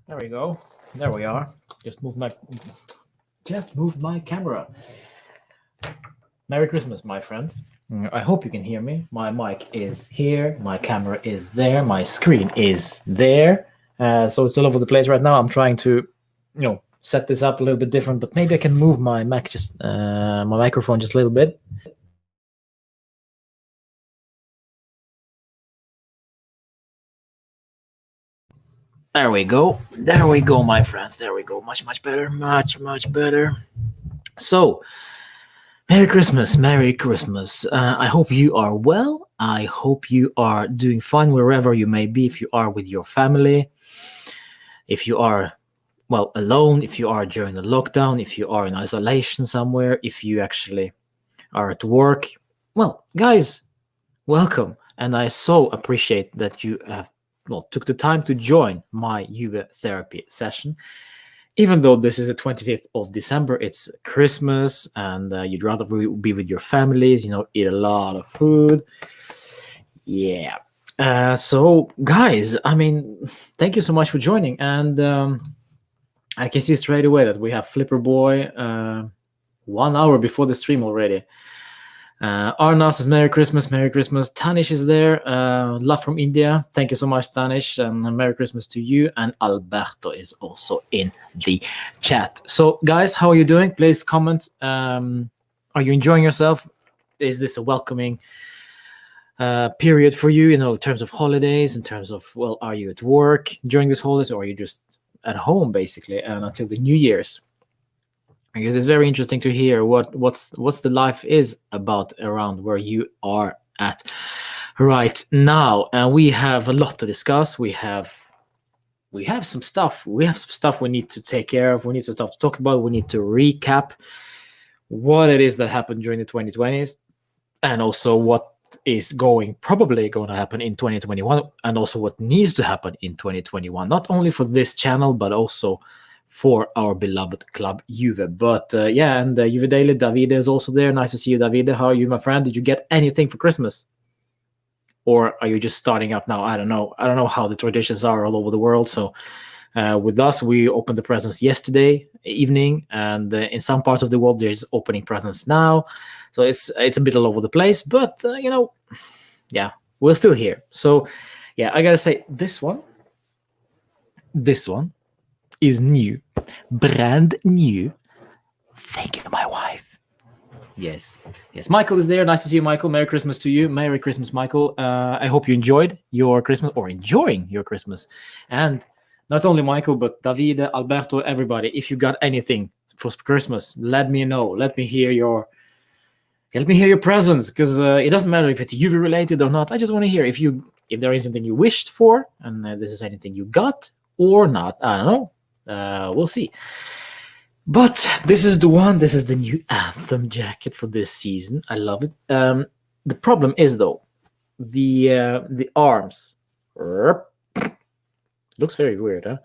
There we go. There we are. Just moved my camera. Merry Christmas, my friends. I hope you can hear me. My mic is here. My camera is there. My screen is there. So it's all over the place right now. I'm trying to, set this up a little bit different. But maybe I can move my my microphone just a little bit. There we go. There we go, my friends. There we go. Much better. Much better. So, Merry Christmas. Merry Christmas. I hope you are well. I hope you are doing fine wherever you may be. If you are with your family, if you are, alone, if you are during the lockdown, if you are in isolation somewhere, if you actually are at work. Well, guys, welcome. And I so appreciate that you have took the time to join my Juve Therapy Session. Even though this is the 25th of December, it's Christmas, and you'd rather be with your families, eat a lot of food. Yeah. So, guys, thank you so much for joining. And I can see straight away that we have Flipper Boy 1 hour before the stream already. Arnav says Merry Christmas. Tanish is there. Love from India. Thank you so much, Tanish. Merry Christmas to you. And Alberto is also in the chat. So, guys, how are you doing? Please comment. Are you enjoying yourself? Is this a welcoming period for you, in terms of holidays, in terms of, are you at work during this holidays, or are you just at home, basically, until the New Year's? Because it's very interesting to hear what's the life is about around where you are at right now. And we have a lot to discuss. We have some stuff. We have some stuff we need to take care of. We need some stuff to talk about. We need to recap what it is that happened during the 2020s, and also what is probably going to happen in 2021, and also what needs to happen in 2021, not only for this channel, but also for our beloved club Juve. But and Juve Daily, Davide is also there. Nice to see you, Davide. How are you, my friend? Did you get anything for Christmas, or are you just starting up now? I don't know how the traditions are all over the world. So with us, we opened the presents yesterday evening, and in some parts of the world there's opening presents now. So it's a bit all over the place, but we're still here. So I gotta say, this one is new, brand new. Thank you, my wife. Yes, Michael is there. Nice to see you, Michael. Merry Christmas to you. Merry Christmas, Michael. I hope you enjoyed your Christmas, or enjoying your Christmas. And not only Michael, but Davide, Alberto, everybody. If you got anything for Christmas, let me know. Let me hear your presents, because it doesn't matter if it's UV related or not. I just want to hear if there is anything you wished for, and this is anything you got or not. I don't know. We'll see. But this is the one. This is the new anthem jacket for this season. I love it. The problem is, though, the arms. Looks very weird, huh?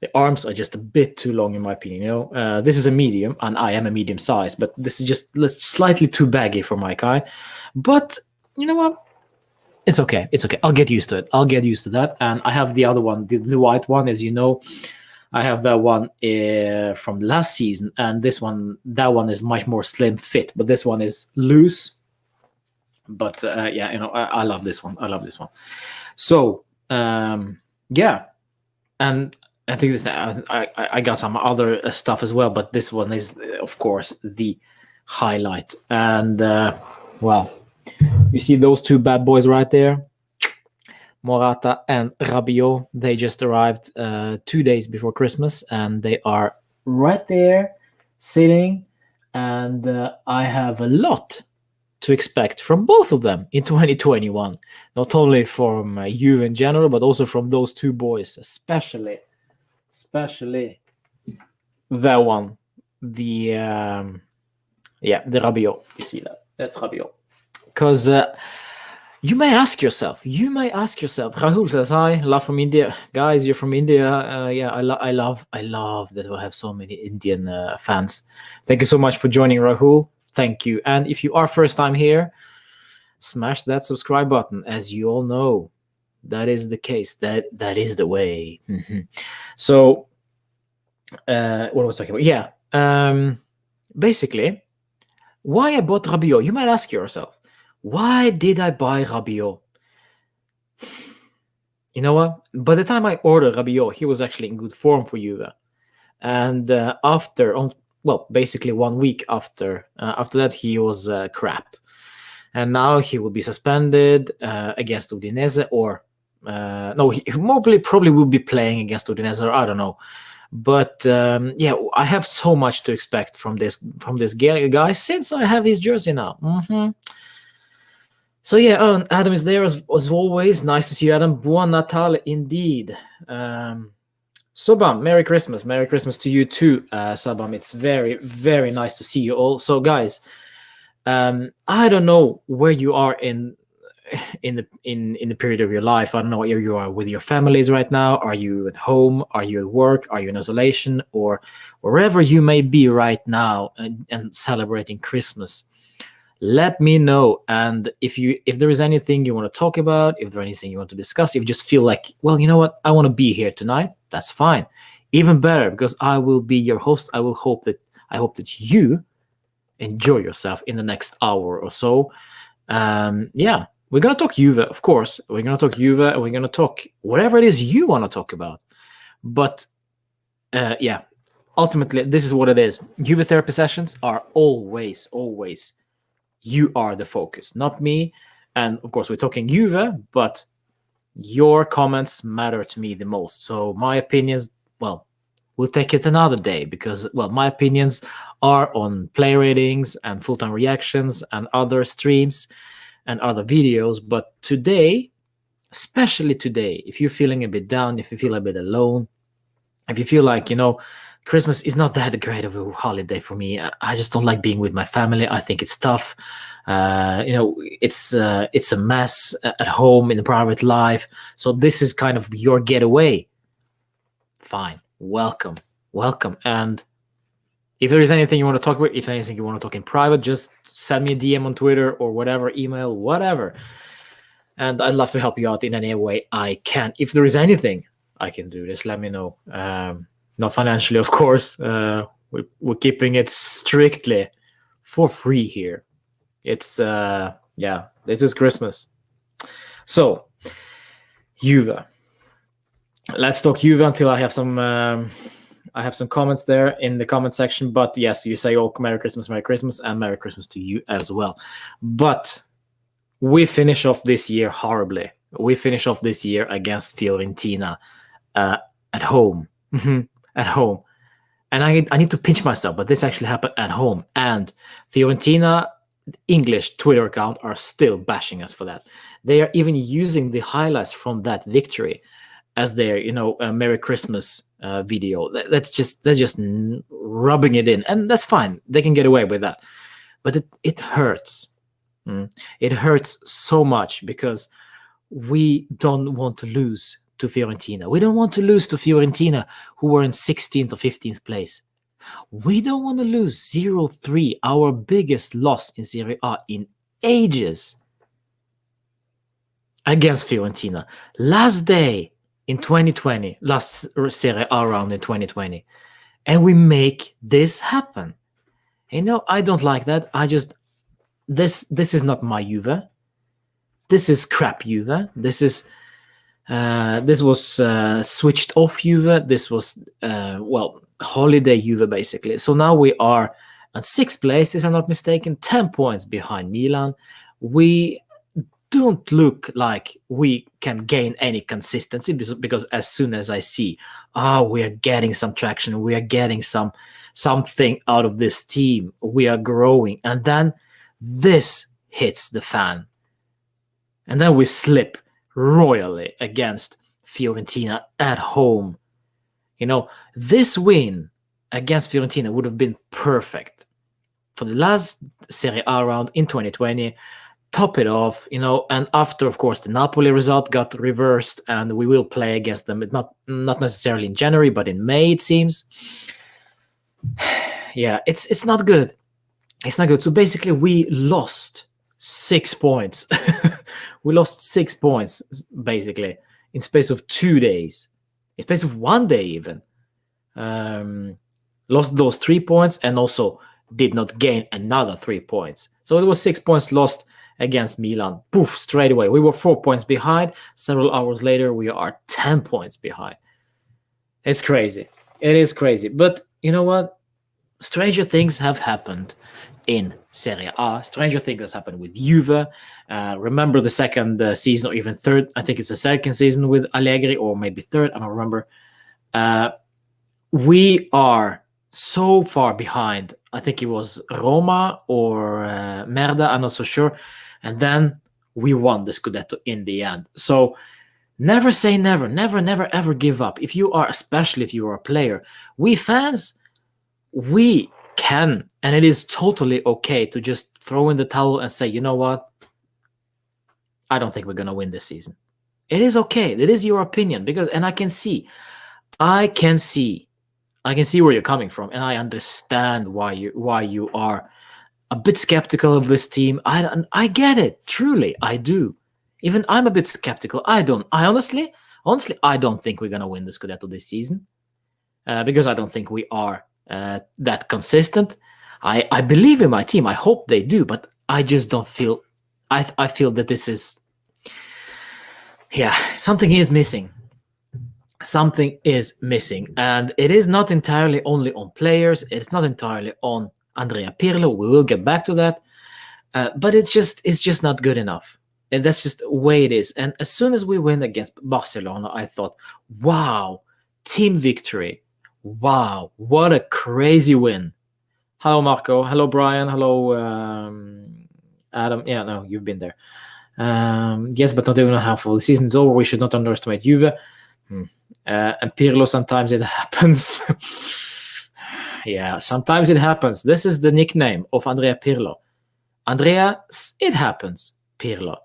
The arms are just a bit too long, in my opinion. This is a medium, and I am a medium size, but this is just slightly too baggy for my kind. But you know what? It's okay. I'll get used to it. That. And I have the other one, the white one, as you know. I have that one from last season, and that one is much more slim fit, but this one is loose. But I love this one. So and I think I got some other stuff as well, but this one is, of course, the highlight. And you see those two bad boys right there, Morata and Rabiot. They just arrived 2 days before Christmas, and they are right there sitting. And I have a lot to expect from both of them in 2021. Not only from you in general, but also from those two boys, especially that one, the Rabiot. You see that? That's Rabiot. Because you may ask yourself, Rahul says, hi, love from India. Guys, you're from India. I love that we have so many Indian fans. Thank you so much for joining, Rahul. Thank you. And if you are first time here, smash that subscribe button. As you all know, that is the case. That is the way. So what was I talking about? Yeah. Basically, why I bought Rabiot. You might ask yourself, why did I buy Rabiot? You know what? By the time I ordered Rabiot, he was actually in good form for Juve. And basically 1 week after that, he was crap. And now he will be suspended against Udinese, or no, he probably will be playing against Udinese, or I don't know. But yeah, I have so much to expect from this guy since I have his jersey now. So yeah, Adam is there as always. Nice to see you, Adam. Buon Natale indeed. Subham, Merry Christmas. Merry Christmas to you too, Subham. It's very, very nice to see you all. So guys, I don't know where you are in the period of your life. I don't know where you are with your families right now. Are you at home? Are you at work? Are you in isolation? Or wherever you may be right now and celebrating Christmas, let me know. And if there is anything you want to talk about, if there's anything you want to discuss, if you just feel like, well, you know what, I want to be here tonight, that's fine. Even better, because I will be your host. I hope that you enjoy yourself in the next hour or so. Yeah, we're gonna talk Juve, of course. We're gonna talk Juve, and we're gonna talk whatever it is you want to talk about. But yeah, ultimately, this is what it is. Juve Therapy Sessions are always you are the focus, not me. And of course, we're talking Juve, but your comments matter to me the most. So my opinions, well, we'll take it another day, because, well, my opinions are on play ratings and full-time reactions and other streams and other videos. But today, especially today, if you're feeling a bit down, if you feel a bit alone, if you feel like, Christmas is not that great of a holiday for me. I just don't like being with my family. I think it's tough. It's a mess at home, in the private life. So this is kind of your getaway. Fine. Welcome. And if there is anything you want to talk about, if anything you want to talk in private, just send me a DM on Twitter or whatever, email, whatever. And I'd love to help you out in any way I can. If there is anything I can do, just let me know. Not financially, of course. We're keeping it strictly for free here. It's this is Christmas. So Juve. Let's talk Juve until I have some comments there in the comment section. But yes, you say, oh, Merry Christmas, and Merry Christmas to you as well. But we finish off this year horribly. We finish off this year against Fiorentina at home. At home. And I need to pinch myself, but this actually happened at home. And Fiorentina English Twitter account are still bashing us for that. They are even using the highlights from that victory as their, Merry Christmas video. They're just rubbing it in, and that's fine. They can get away with that. But it hurts. It hurts so much, because we don't want to lose to Fiorentina. We don't want to lose to Fiorentina, who were in 16th or 15th place. We don't want to lose 0-3, our biggest loss in Serie A in ages, against Fiorentina. Last day in 2020, last Serie A round in 2020. And we make this happen. I don't like that. This is not my Juve. This is crap Juve. This was switched off Juve. This was, holiday Juve, basically. So now we are on 6th place, if I'm not mistaken, 10 points behind Milan. We don't look like we can gain any consistency, because as soon as I see, we are getting some traction, we are getting something out of this team, we are growing, and then this hits the fan. And then we slip royally against Fiorentina at home. This win against Fiorentina would have been perfect for the last Serie A round in 2020. Top it off, and after, of course, the Napoli result got reversed, and we will play against them, but not necessarily in January, but in May, it seems. Yeah, it's not good. It's not good. So basically, we lost 6 points. We lost 6 points, basically, in space of 2 days. In space of 1 day, even. lost those 3 points and also did not gain another 3 points. So it was 6 points lost against Milan. Poof, straight away. We were 4 points behind. Several hours later, we are 10 points behind. It's crazy. It is crazy. But you know what? Stranger things have happened in Serie A. Stranger things has happened with Juve. Remember the second season, or even third. I think it's the second season with Allegri, or maybe third. I don't remember. We are so far behind. I think it was Roma or Merda. I'm not so sure. And then we won the Scudetto in the end. So never say never. Never, never, ever give up. If you are, especially if you are a player, we fans, we can, and it is totally okay to just throw in the towel and say, you know what? I don't think we're going to win this season. It is okay. It is your opinion, because, and I can see where you're coming from, and I understand why you are a bit skeptical of this team. I get it. Truly, I do. Even I'm a bit skeptical. I honestly, I don't think we're going to win the Scudetto this season, because I don't think we are that consistent. I believe in my team. I hope they do, but I just don't feel. I feel that this is, something is missing. Something is missing, and it is not entirely only on players. It's not entirely on Andrea Pirlo. We will get back to that, but it's just not good enough, and that's just the way it is. And as soon as we win against Barcelona, I thought, wow, team victory. Wow, what a crazy win. Hello, Marco. Hello, Brian. Hello, Adam. Yeah, no, you've been there. Yes, but not even half of the season's over. We should not underestimate Juve. And Pirlo, sometimes it happens. Yeah, sometimes it happens. This is the nickname of Andrea Pirlo. Andrea, it happens. Pirlo.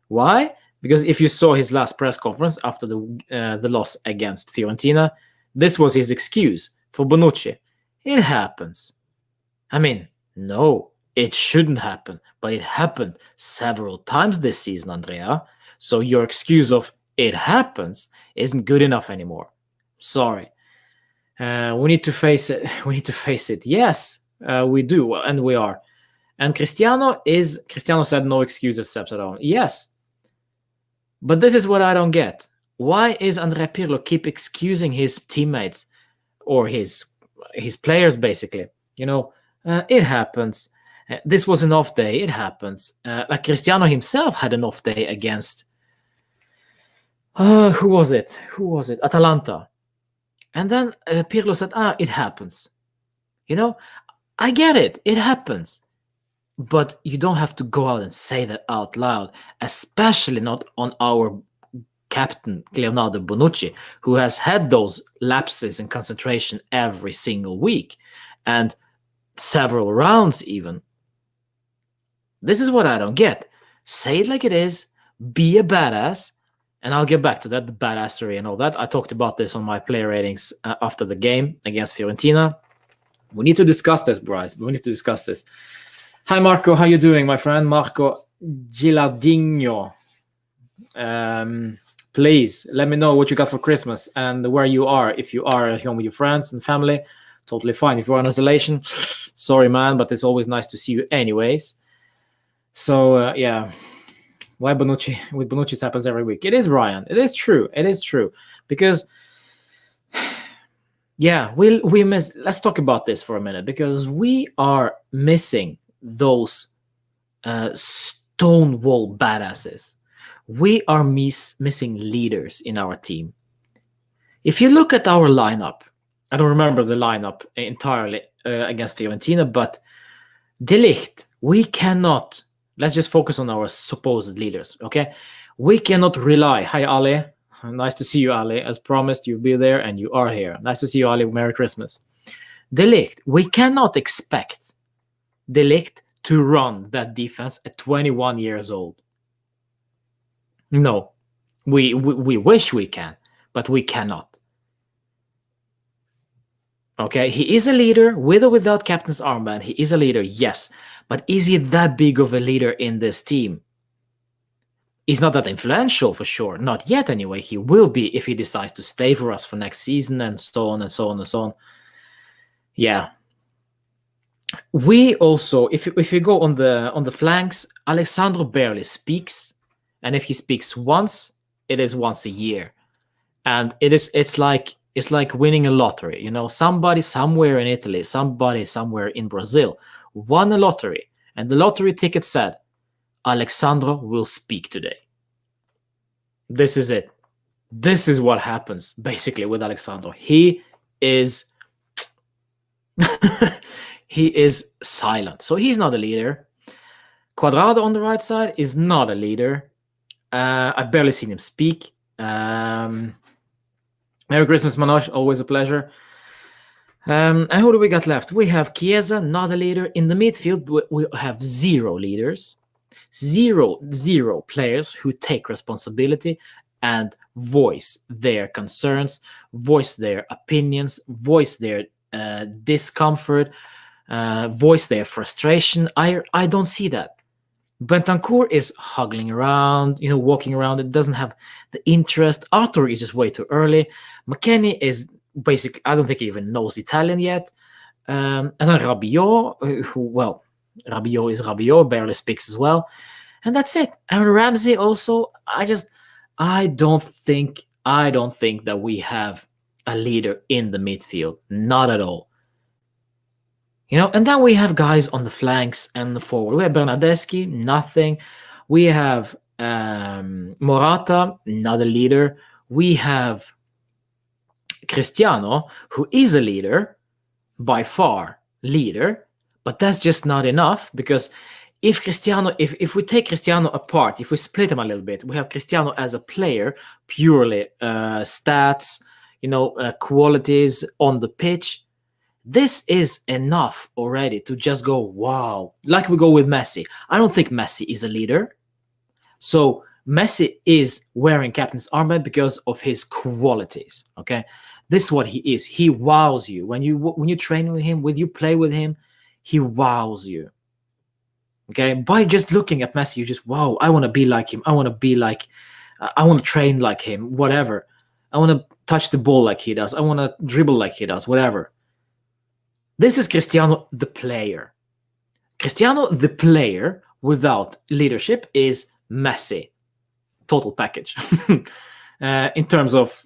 Why? Because if you saw his last press conference after the loss against Fiorentina, this was his excuse for Bonucci. It happens. I mean, no, it shouldn't happen, but it happened several times this season, Andrea. So your excuse of it happens isn't good enough anymore. Sorry. We need to face it. We need to face it. Yes, we do, and we are. And Cristiano said no excuses, Seps at all. Yes. But this is what I don't get. Why is Andrea Pirlo keep excusing his teammates or his players, basically? You know, it happens. This was an off day. It happens. Like Cristiano himself had an off day against who was it? Atalanta. And then Pirlo said, it happens. You know, I get it. It happens. But you don't have to go out and say that out loud, especially not on our captain, Leonardo Bonucci, who has had those lapses in concentration every single week and several rounds even. This is what I don't get. Say it like it is. Be a badass. And I'll get back to that, the badassery and all that. I talked about this on my player ratings after the game against Fiorentina. We need to discuss this, Bryce. We need to discuss this. Hi, Marco. How you doing, my friend? Marco Gilardino. Please let me know what you got for Christmas and where you are. If you are at home with your friends and family, totally fine. If you're on isolation, sorry, man, but it's always nice to see you anyways. So, yeah. Why Bonucci? With Bonucci, it happens every week. It is, Brian. It is true. It is true. Because, yeah, we miss. Let's talk about this for a minute, because we are missing those stonewall badasses. We are missing leaders in our team. If you look at our lineup, I don't remember the lineup entirely against Fiorentina, but De Ligt, we cannot. Let's just focus on our supposed leaders, okay? We cannot rely. Hi, Ali. Nice to see you, Ali. As promised, you'll be there, and you are here. Nice to see you, Ali. Merry Christmas. De Ligt, we cannot expect De Ligt to run that defense at 21 years old. No. We wish we can, but we cannot. Okay, he is a leader, with or without captain's armband. He is a leader, yes. But is he that big of a leader in this team? He's not that influential for sure. Not yet anyway. He will be if he decides to stay for us for next season and so on and so on and so on. Yeah. We also, if you go on the flanks, Alexandro barely speaks. And if he speaks once, it is once a year. And it's like winning a lottery. You know, somebody somewhere in Italy, somebody somewhere in Brazil won a lottery. And the lottery ticket said, Alexandro will speak today. This is it. This is what happens basically with Alexandro. He is he is silent. So he's not a leader. Quadrado on the right side is not a leader. I've barely seen him speak. Merry Christmas, Manoj. Always a pleasure. And who do we got left? We have Chiesa, not a leader. In the midfield, we have 0 leaders. Zero players who take responsibility and voice their concerns, voice their opinions, voice their discomfort, voice their frustration. I don't see that. Bentancur is hugging around, walking around. It doesn't have the interest. Arthur is just way too early. McKennie is basically, I don't think he even knows Italian yet. And then Rabiot, Rabiot is Rabiot, barely speaks as well. And that's it. And Ramsey also, I don't think that we have a leader in the midfield. Not at all. And then we have guys on the flanks and the forward. We have Bernardeschi, nothing. We have Morata, not a leader. We have Cristiano, who is a leader, by far leader, but that's just not enough, because if we take Cristiano apart, if we split him a little bit, we have Cristiano as a player, purely stats, qualities on the pitch. This is enough already to just go, wow, like we go with Messi. I don't think Messi is a leader. So Messi is wearing captain's armband because of his qualities, okay? This is what he is. He wows you. When you train with him, when you play with him, he wows you. Okay? By just looking at Messi, you just, wow, I want to be like him. I want to train like him, whatever. I want to touch the ball like he does. I want to dribble like he does, whatever. This is Cristiano the player. Cristiano the player without leadership is Messi. Total package. In terms of,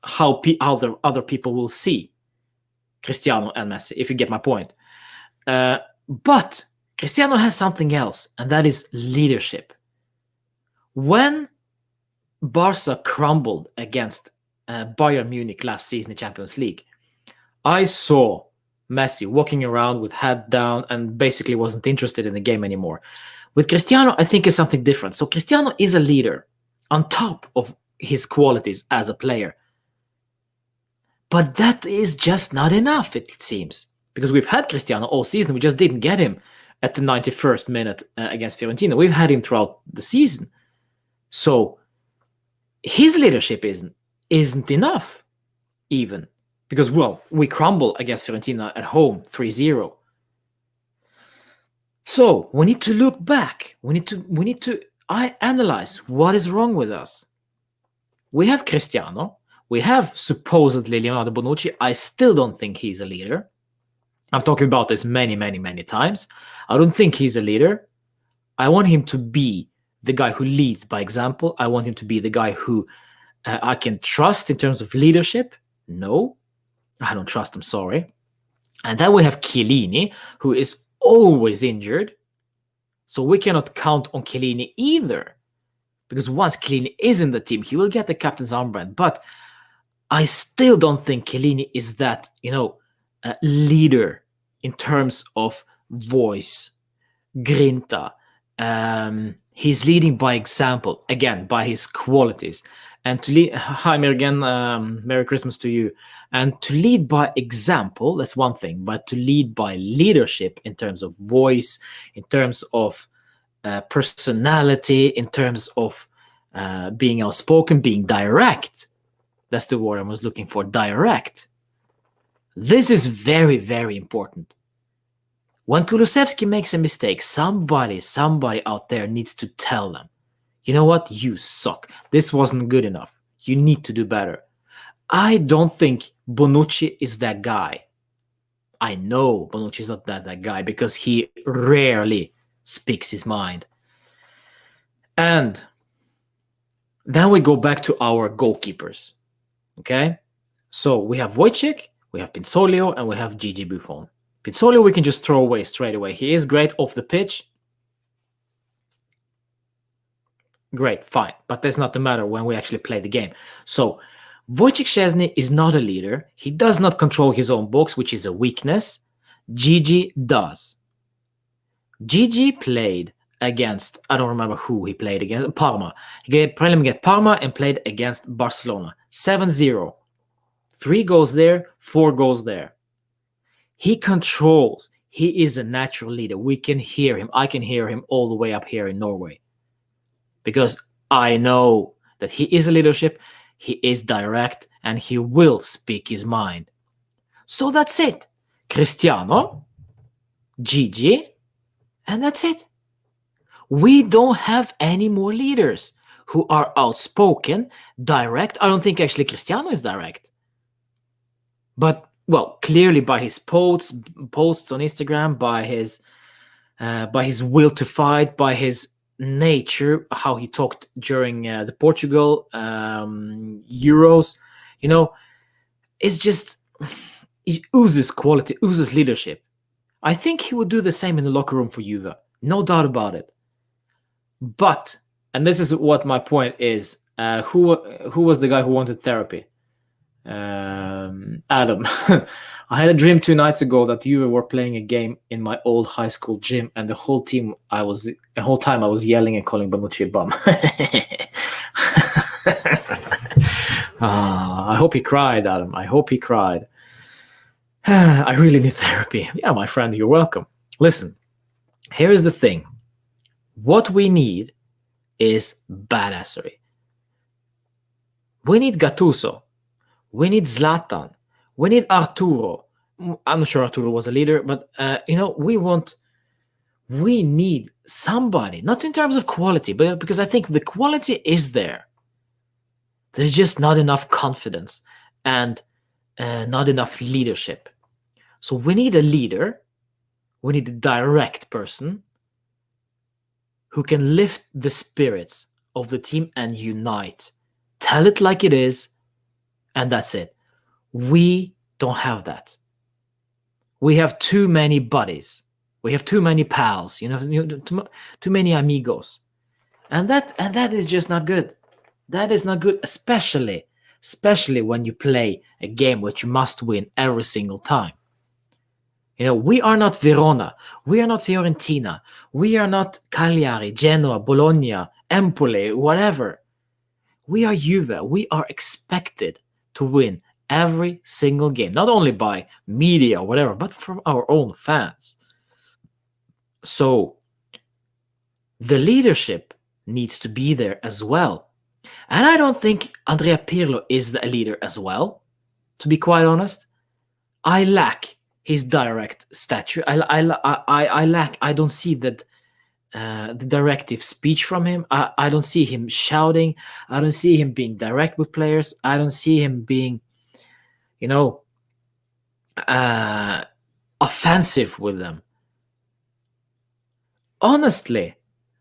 how the other people will see Cristiano and Messi, if you get my point. But Cristiano has something else, and that is leadership. When Barca crumbled against Bayern Munich last season in Champions League, I saw Messi walking around with head down and basically wasn't interested in the game anymore. With Cristiano, I think it's something different. So Cristiano is a leader on top of his qualities as a player. But that is just not enough, it seems. Because we've had Cristiano all season, we just didn't get him at the 91st minute against Fiorentina. We've had him throughout the season. So his leadership isn't enough, even. Because, we crumble against Fiorentina at home, 3-0. So we need to look back. We need to analyze what is wrong with us. We have Cristiano. We have supposedly Leonardo Bonucci. I still don't think he's a leader. I've talked about this many, many, many times. I don't think he's a leader. I want him to be the guy who leads by example. I want him to be the guy who I can trust in terms of leadership. No, I don't trust him, sorry. And then we have Chiellini, who is always injured. So we cannot count on Chiellini either. Because once Chiellini is in the team, he will get the captain's armband. But I still don't think Chiellini is that, leader in terms of voice, grinta. He's leading by example, again, by his qualities. And to lead, hi, again, Merry Christmas to you. And to lead by example, that's one thing, but to lead by leadership in terms of voice, in terms of personality, in terms of being outspoken, being direct. That's the word I was looking for, direct. This is very, very important. When Kulusevski makes a mistake, somebody out there needs to tell them. You know what? You suck. This wasn't good enough. You need to do better. I don't think Bonucci is that guy. I know Bonucci is not that guy because he rarely speaks his mind. And then we go back to our goalkeepers. Okay? So we have Wojciech, we have Pinsolio, and we have Gigi Buffon. Pinsolio we can just throw away straight away. He is great off the pitch. Great, fine. But that's not the matter when we actually play the game. So Wojciech Szczesny is not a leader. He does not control his own box, which is a weakness. Gigi does. Gigi played against, I don't remember who he played against, Parma. He played against Parma and played against Barcelona. 7-0. 3 goals there, 4 goals there. He controls. He is a natural leader. We can hear him. I can hear him all the way up here in Norway. Because I know that he is a leadership, he is direct, and he will speak his mind. So that's it. Cristiano, Gigi, and that's it. We don't have any more leaders who are outspoken, direct. I don't think actually Cristiano is direct. But, well, clearly by his posts on Instagram, by his will to fight, by his nature, how he talked during the Portugal Euros, it's just, he oozes quality, oozes leadership. I think he would do the same in the locker room for Juve, no doubt about it. But, and this is what my point is, who was the guy who wanted therapy? Adam. I had a dream 2 nights ago that you were playing a game in my old high school gym, and the whole time I was yelling and calling Bonucci a bum. I hope he cried, Adam. I hope he cried. I really need therapy. Yeah, my friend, you're welcome. Listen, here is the thing. What we need is badassery. We need Gattuso. We need Zlatan. We need Arturo. I'm not sure Arturo was a leader, but we need somebody, not in terms of quality, but because I think the quality is there. There's just not enough confidence and not enough leadership. So we need a leader. We need a direct person who can lift the spirits of the team and unite. Tell it like it is, and that's it. We don't have that. We have too many buddies. We have too many pals. Too many amigos, and that is just not good. That is not good, especially when you play a game which you must win every single time. We are not Verona. We are not Fiorentina. We are not Cagliari, Genoa, Bologna, Empoli, whatever. We are Juve. We are expected to win every single game, not only by media or whatever, but from our own fans. So the leadership needs to be there as well. And I don't think Andrea Pirlo is the leader as well, to be quite honest. I lack his direct stature. I don't see that the directive speech from him. I don't see him shouting. I don't see him being direct with players. I don't see him being, offensive with them. Honestly,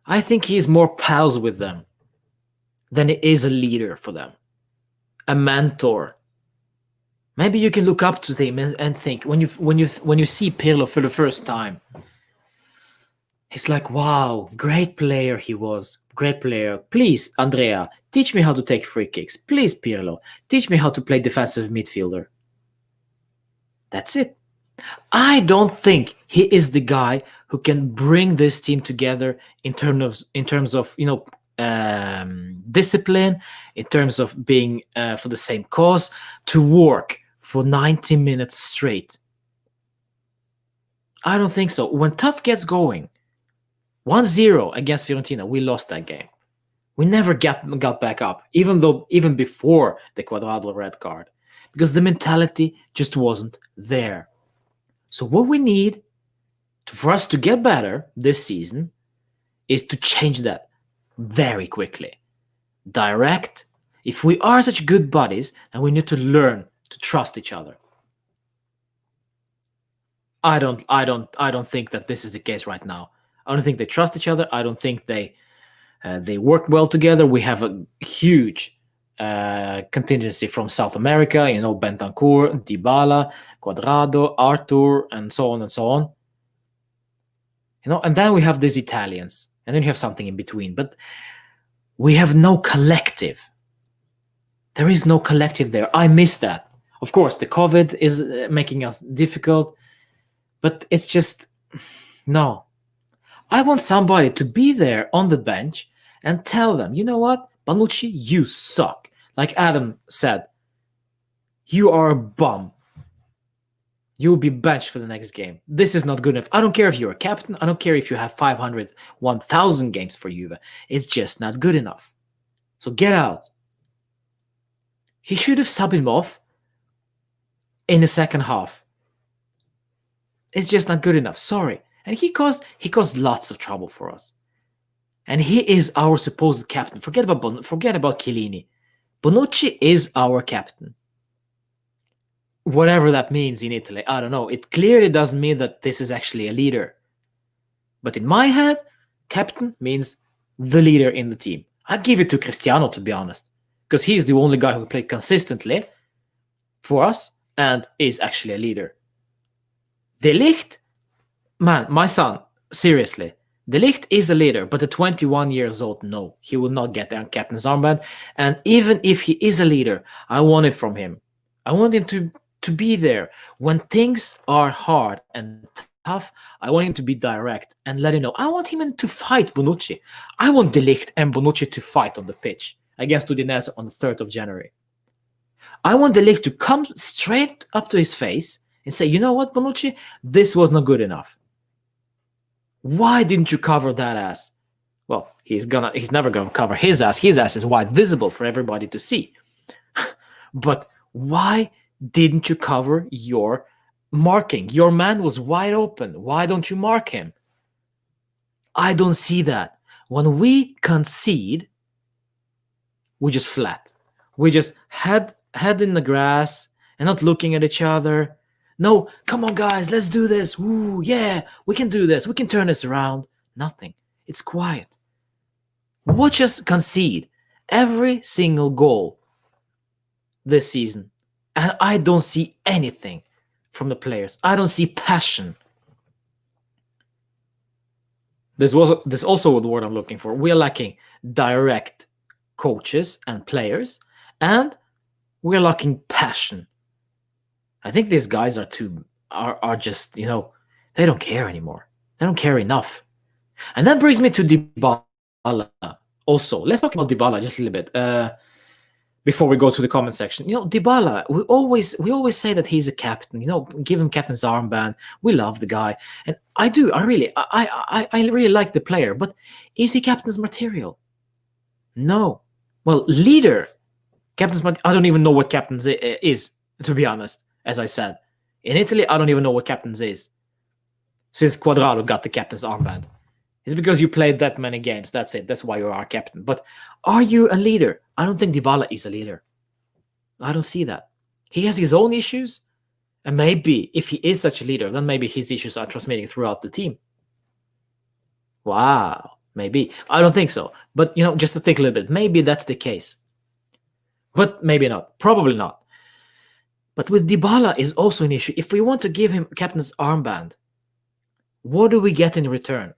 I think he's more pals with them than he is a leader for them, a mentor. Maybe you can look up to him and think when you see Pirlo for the first time, it's like, wow, great player he was, great player. Please, Andrea, teach me how to take free kicks. Please, Pirlo, teach me how to play defensive midfielder. That's it. I don't think he is the guy who can bring this team together in terms of discipline, in terms of being for the same cause, to work for 90 minutes straight. I don't think so. When tough gets going, 1-0 against Fiorentina, we lost that game. We never got back up, even before the Cuadrado red card, because the mentality just wasn't there. So what we need for us to get better this season is to change that very quickly. Direct. If we are such good buddies, then we need to learn to trust each other. I don't think that this is the case right now. I don't think they trust each other. I don't think they work well together. We have a huge contingency from South America, Bentancur, Dybala, Cuadrado, Arthur, and so on and so on. And then we have these Italians, and then you have something in between. But we have no collective. There is no collective there. I miss that. Of course, the COVID is making us difficult, but it's just, no. I want somebody to be there on the bench and tell them, you know what, Bonucci, you suck. Like Adam said, you are a bum. You will be benched for the next game. This is not good enough. I don't care if you're a captain. I don't care if you have 500, 1,000 games for Juve. It's just not good enough. So get out. He should have subbed him off in the second half. It's just not good enough. Sorry. And he caused lots of trouble for us. And he is our supposed captain. Forget about Chiellini. Bonucci is our captain. Whatever that means in Italy, I don't know. It clearly doesn't mean that this is actually a leader. But in my head, captain means the leader in the team. I'd give it to Cristiano, to be honest, because he's the only guy who played consistently for us and is actually a leader. De Ligt, man, my son, seriously, De Ligt is a leader, but at 21 years old, no, he will not get the captain's armband. And even if he is a leader, I want it from him. I want him to be there when things are hard and tough. I want him to be direct and let him know. I want him to fight Bonucci. I want De Ligt and Bonucci to fight on the pitch against Udinese on the 3rd of January. I want De Ligt to come straight up to his face and say, you know what, Bonucci, this was not good enough. Why didn't you cover that ass? Well, he's never gonna cover his ass. His ass is wide visible for everybody to see. But why didn't you cover your marking? Your man was wide open. Why don't you mark him? I don't see that. When we concede, we just flat. We just head in the grass and not looking at each other. No, come on, guys, let's do this. Ooh, yeah, we can do this. We can turn this around. Nothing. It's quiet. Watch us concede every single goal this season. And I don't see anything from the players. I don't see passion. There's also the word I'm looking for. We're lacking direct coaches and players, and we're lacking passion. I think these guys are just, they don't care anymore. They don't care enough. And that brings me to Dybala also. Let's talk about Dybala just a little bit before we go to the comment section. Dybala, we always say that he's a captain, give him captain's armband. We love the guy. And I really like the player, but is he captain's material? No. Well, leader, captain's material, I don't even know what captain's is, to be honest. As I said, in Italy, I don't even know what captain's is. Since Cuadrado got the captain's armband. It's because you played that many games. That's it. That's why you're our captain. But are you a leader? I don't think Dybala is a leader. I don't see that. He has his own issues. And maybe if he is such a leader, then maybe his issues are transmitting throughout the team. Wow. Maybe. I don't think so. But, just to think a little bit, maybe that's the case. But maybe not. Probably not. But with Dybala is also an issue. If we want to give him captain's armband, what do we get in return?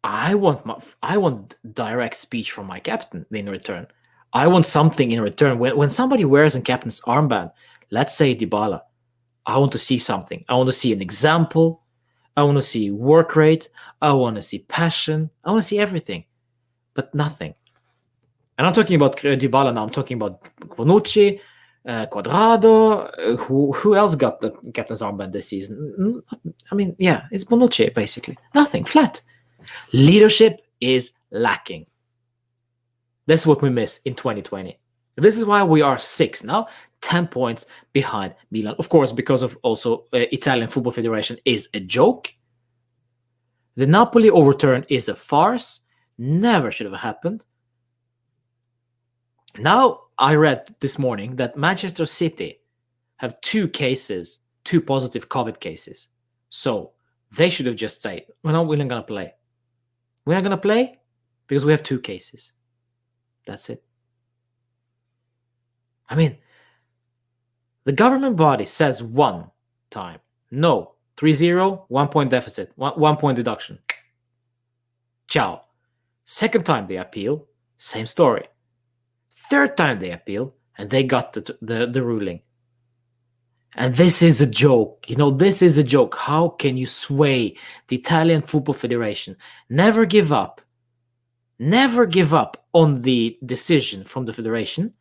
I want direct speech from my captain in return. I want something in return. When somebody wears a captain's armband, let's say Dybala, I want to see something. I want to see an example. I want to see work rate. I want to see passion. I want to see everything, but nothing. And I'm talking about Dybala now. I'm talking about Bonucci, Cuadrado. Who else got the captain's armband this season? I mean, yeah, it's Bonucci, basically. Nothing, flat. Leadership is lacking. That's what we miss in 2020. This is why we are 6 now, 10 points behind Milan. Of course, because of also Italian Football Federation is a joke. The Napoli overturn is a farce. Never should have happened. Now, I read this morning that Manchester City have 2 positive COVID cases. So they should have just said, we're not going to play. We're not going to play because we have 2 cases. That's it. I mean, the government body says one time, no, 3-0, 1 point deficit, 1 point deduction. Ciao. Second time they appeal, same story. Third time they appeal, and they got the ruling. And this is a joke. This is a joke. How can you sway the Italian Football Federation? Never give up. Never give up on the decision from the federation.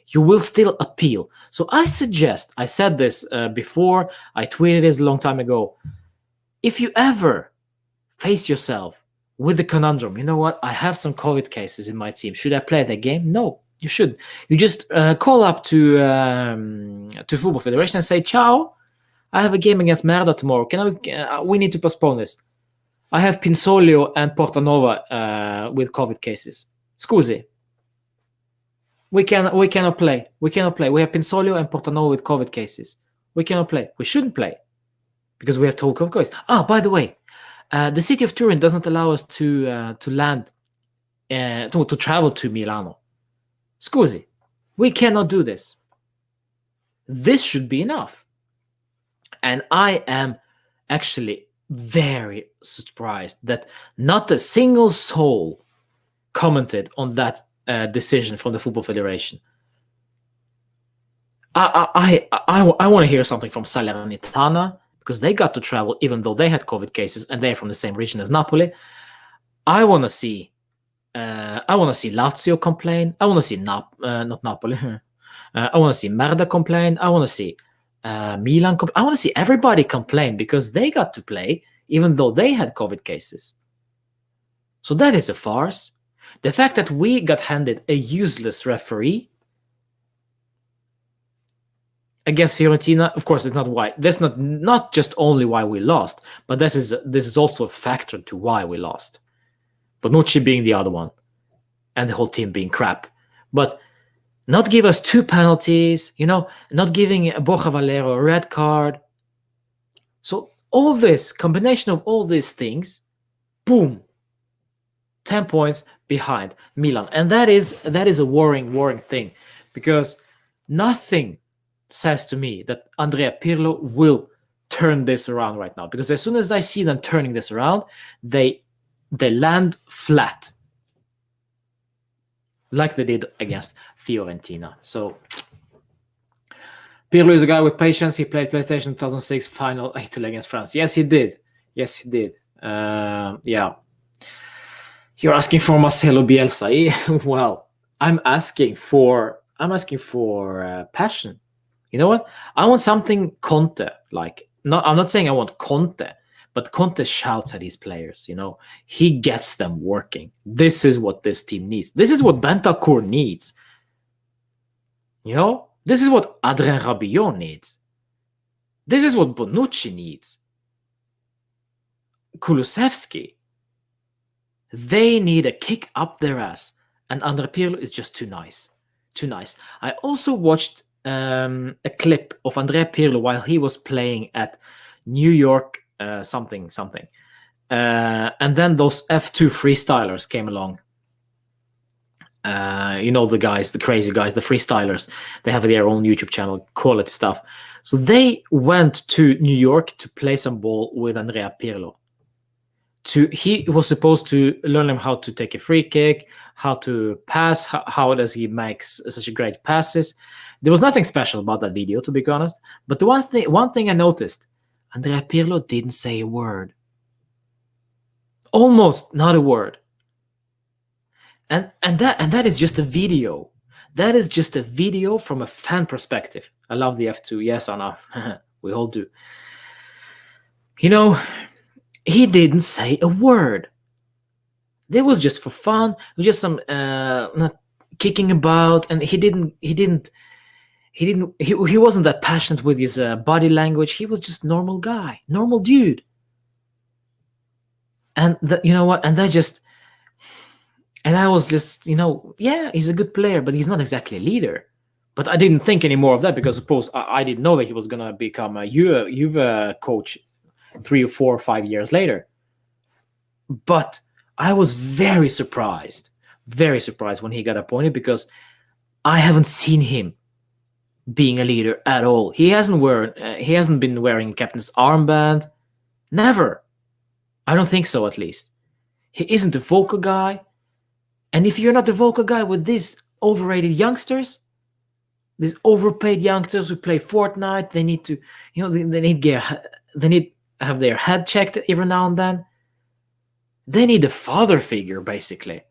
You will still appeal. So I suggest, I said this before, I tweeted this a long time ago. If you ever face yourself with the conundrum, you know what, I have some COVID cases in my team. Should I play that game? No, you should. You just call up to Football Federation and say, ciao, I have a game against Merda tomorrow. We need to postpone this. I have Pinsolio and Portanova with COVID cases. Scusi. We cannot play. We cannot play. We have Pinsolio and Portanova with COVID cases. We cannot play. We shouldn't play because we have 2 COVID cases. By the way, the city of Turin doesn't allow us to land, to travel to Milano. Scusi, we cannot do this. This should be enough. And I am actually very surprised that not a single soul commented on that decision from the Football Federation. I want to hear something from Salernitana, because they got to travel even though they had COVID cases and they're from the same region as Napoli. I want to see Lazio complain. I want to see not Napoli. I want to see Merda complain. I want to see Milan complain. I want to see everybody complain because they got to play even though they had COVID cases. So that is a farce. The fact that we got handed a useless referee against Fiorentina, of course, it's not why. That's not just only why we lost, but this is also a factor to why we lost. Bonucci being the other one, and the whole team being crap. But not give us 2 penalties, not giving Borja Valero a red card. So all this combination of all these things, boom, 10 points behind Milan, and that is a worrying thing, because nothing says to me that Andrea Pirlo will turn this around right now. Because as soon as I see them turning this around, they land flat, like they did against Fiorentina. So Pirlo is a guy with patience. He played PlayStation 2006 final Italy against France. Yes, he did. Yeah. You're asking for Marcelo Bielsa. Well, I'm asking for passion. You know what? I want something Conte like. I'm not saying I want Conte, but Conte shouts at his players. He gets them working. This is what this team needs. This is what Bentancur needs. This is what Adrien Rabiot needs. This is what Bonucci needs. Kulusevski. They need a kick up their ass, and Andrea Pirlo is just too nice. I also watched a clip of Andrea Pirlo while he was playing at New York something, and then those F2 freestylers came along. The crazy guys, the freestylers. They have their own YouTube channel, quality stuff. So they went to New York to play some ball with Andrea Pirlo. He was supposed to learn him how to take a free kick, how to pass, how does he make such great passes. There was nothing special about that video, to be honest. But the one thing I noticed, Andrea Pirlo didn't say a word. Almost not a word. And that is just a video. That is just a video from a fan perspective. I love the F2. Yes, I know. We all do. He didn't say a word. It was just for fun. It was just some not kicking about, and he wasn't that passionate with his body language. He was just normal guy, normal dude. And you know what? And I was just, yeah, he's a good player, but he's not exactly a leader. But I didn't think any more of that because, suppose I didn't know that he was gonna become a Juve coach 3 or 4 or 5 years later. But I was very surprised when he got appointed, because I haven't seen him being a leader at all. He hasn't been wearing captain's armband. Never. I don't think so, at least. He isn't a vocal guy. And if you're not the vocal guy with these overrated youngsters, these overpaid youngsters who play Fortnite, they need to, they need to have their head checked every now and then. They need a father figure, basically.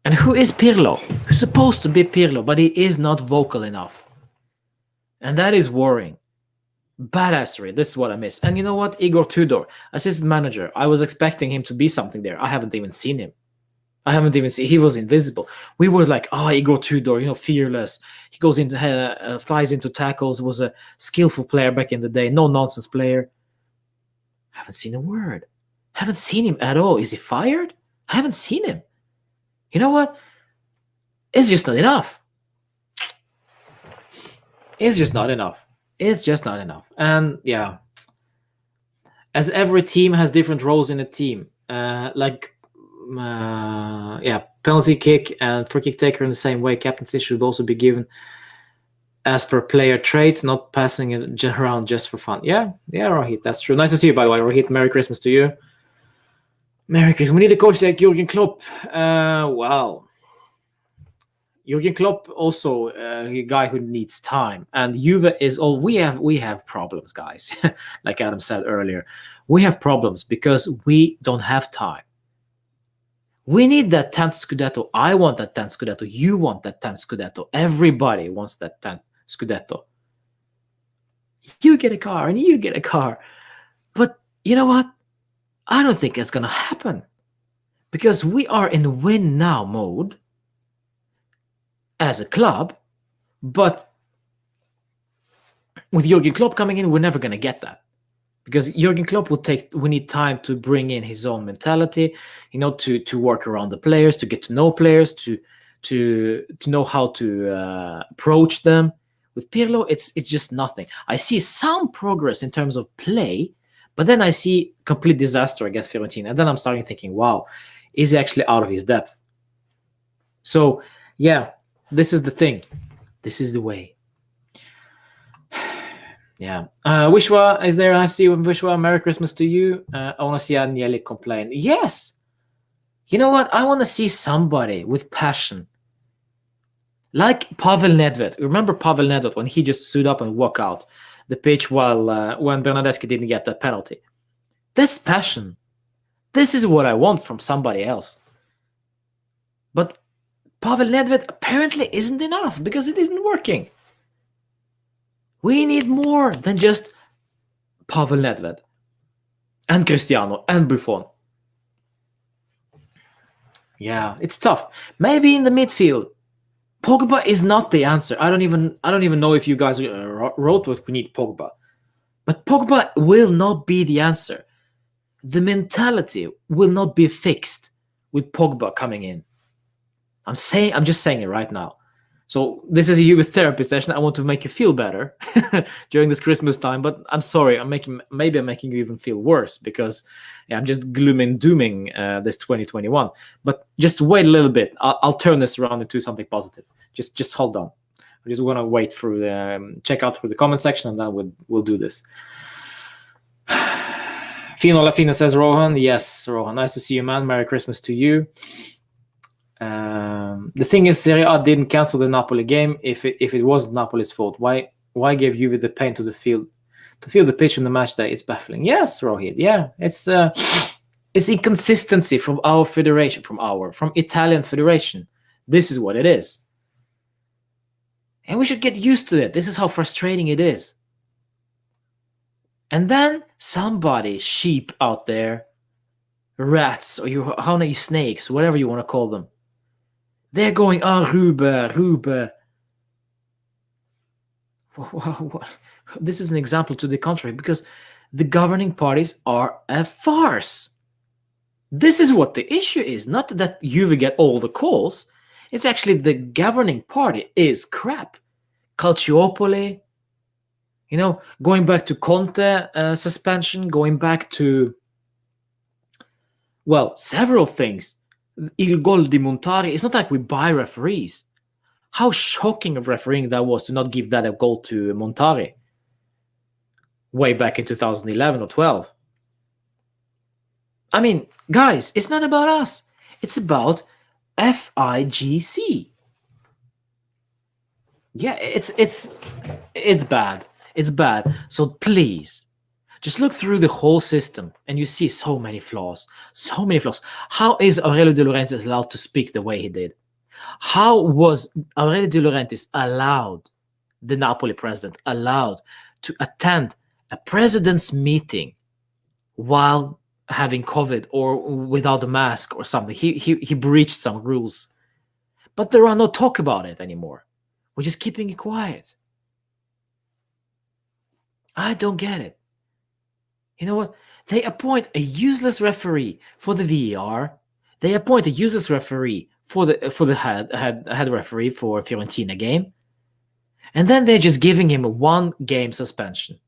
And who is Pirlo? Who's supposed to be Pirlo, but he is not vocal enough. And that is worrying. Badassery. This is what I miss. And you know what? Igor Tudor, assistant manager. I was expecting him to be something there. I haven't even seen him. He was invisible. We were like, Igor Tudor, fearless. He goes into, flies into tackles, was a skillful player back in the day, no nonsense player. I haven't seen a word. Haven't seen him at all. Is he fired? I haven't seen him. You know what? It's just not enough. It's just not enough. And yeah, as every team has different roles in a team, penalty kick and free kick taker in the same way, captaincy should also be given as per player traits, not passing it around just for fun. Yeah, Rohit, that's true. Nice to see you, by the way, Rohit. Merry Christmas to you. Merry Christmas. We need a coach like Jurgen Klopp. Jurgen Klopp also a guy who needs time, and Juve is all we have problems, guys. Like Adam said earlier, we have problems because we don't have time. We need that 10th Scudetto. I want that 10th Scudetto. You want that 10th Scudetto. Everybody wants that 10th Scudetto. You get a car and you get a car. But you know what? I don't think it's going to happen, because we are in win now mode as a club, but with Jurgen Klopp coming in, we're never going to get that, because Jurgen Klopp we need time to bring in his own mentality, to work around the players, to get to know players, to know how to approach them. With Pirlo, it's just nothing. I see some progress in terms of play, but then I see complete disaster against Fiorentina, and then I'm starting thinking, wow, is he actually out of his depth? So yeah, this is the thing. This is the way. Yeah. Wishwa is there. I see you, Wishwa. Merry Christmas to you. I want to see Agnelli complain. Yes. You know what? I want to see somebody with passion. Like Pavel Nedved. Remember Pavel Nedved when he just stood up and walked out the pitch while when Bernardeschi didn't get that penalty? That's passion. This is what I want from somebody else. But Pavel Nedved apparently isn't enough, because it isn't working. We need more than just Pavel Nedved and Cristiano and Buffon. Yeah, it's tough. Maybe in the midfield, Pogba is not the answer. I don't even know if you guys wrote what we need Pogba, but Pogba will not be the answer. The mentality will not be fixed with Pogba coming in. I'm just saying it right now. So this is a Juve Therapy Session. I want to make you feel better during this Christmas time, but I'm sorry. Maybe I'm making you even feel worse, because I'm just gloom and dooming this 2021. But just wait a little bit. I'll turn this around into something positive. Just hold on. I just want to wait through check out through the comment section, and then we'll do this. Fino Lafina says, Rohan. Yes, Rohan. Nice to see you, man. Merry Christmas to you. The thing is, Serie A didn't cancel the Napoli game. If it wasn't Napoli's fault, why give Juve the pain to the field, to feel the pitch on the match day? It's baffling. Yes, Rohit. Yeah, it's inconsistency from our federation, from Italian federation. This is what it is, and we should get used to it. This is how frustrating it is. And then somebody, sheep out there, rats, or how many snakes, whatever you want to call them, they're going, Rube. This is an example to the contrary, because the governing parties are a farce. This is what the issue is, not that Juve get all the calls. It's actually the governing party is crap. Calciopoli, going back to Conte suspension, going back to, well, several things. Il gol di Montari, it's not like we buy referees. How shocking of refereeing that was to not give that a goal to Montari way back in 2011 or 12. I mean, guys, it's not about us. It's about FIGC. Yeah, it's bad. It's bad. So please, just look through the whole system and you see so many flaws. So many flaws. How is Aurelio De Laurentiis allowed to speak the way he did? How was Aurelio De Laurentiis allowed, the Napoli president, allowed to attend a president's meeting while having COVID or without a mask or something? He breached some rules. But there are no talk about it anymore. We're just keeping it quiet. I don't get it. You know what? They appoint a useless referee for the VAR. They appoint a useless referee for the head referee for Fiorentina game. And then they're just giving him a 1-game suspension.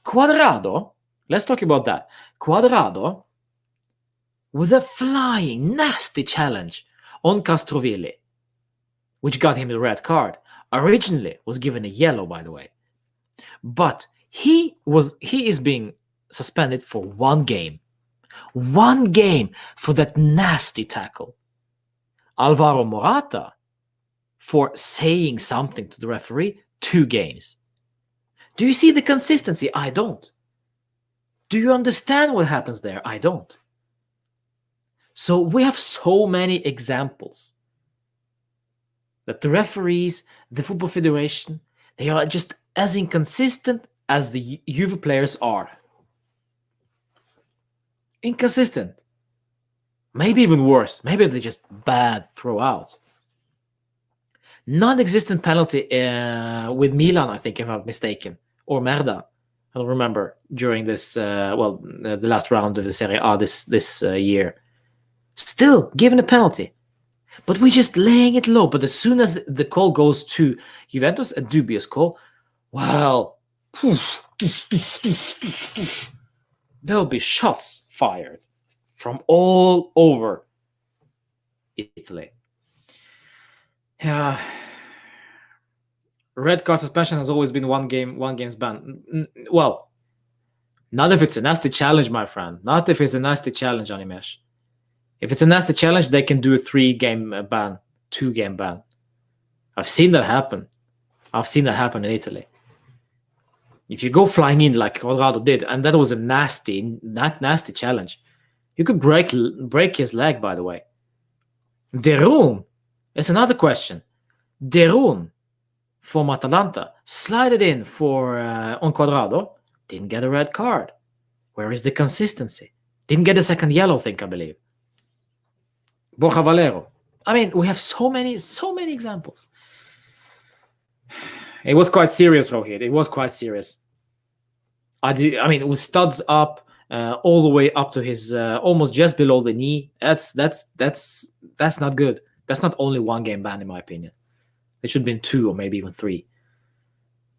Quadrado, let's talk about that. Quadrado, with a flying, nasty challenge on Castrovilli, which got him the red card, originally was given a yellow, by the way. But he is being suspended for 1 game. 1 game for that nasty tackle. Alvaro Morata, for saying something to the referee, 2 games. Do you see the consistency? I don't. Do you understand what happens there? I don't. So we have so many examples that the referees, the Football Federation, they are just as inconsistent as the Juve players are. Inconsistent. Maybe even worse. Maybe they're just bad throughout. Non-existent penalty with Milan, I think, if I'm not mistaken, or Merda. I don't remember during this, the last round of the Serie A this year. Still given a penalty. But we're just laying it low. But as soon as the call goes to Juventus, a dubious call, well, there'll be shots fired from all over Italy. Yeah. Red card suspension has always been one game's ban. Well, not if it's a nasty challenge, my friend. Not if it's a nasty challenge, Animesh. If it's a nasty challenge, they can do a 3-game ban, 2-game ban. I've seen that happen. I've seen that happen in Italy. If you go flying in like Colorado did, and that was a nasty challenge, you could break his leg, by the way. Derun, it's another question. Derun from Atalanta slided in for on Quadrado, didn't get a red card. Where is the consistency? Didn't get a second yellow, I believe. Borja Valero. I mean, we have so many examples. It was quite serious, Rohit. It was quite serious. With studs up, all the way up to his almost just below the knee. That's not good. That's not only 1-game ban, in my opinion. It should have been 2 or maybe even 3.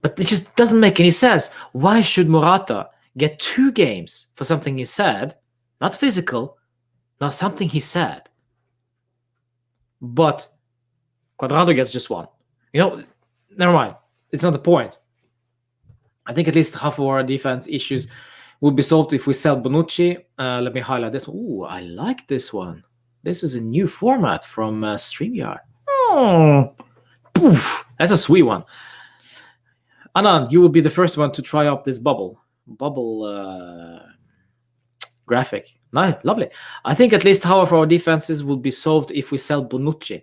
But it just doesn't make any sense. Why should Morata get 2 games for something he said? Not physical, not something he said. But Quadrado gets just 1. Never mind. It's not the point. I think at least half of our defense issues will be solved if we sell Bonucci. Let me highlight this one. Ooh, I like this one. This is a new format from StreamYard. Oh, poof. That's a sweet one. Anand, you will be the first one to try out this bubble graphic. Nice, lovely. I think at least half of our defenses will be solved if we sell Bonucci.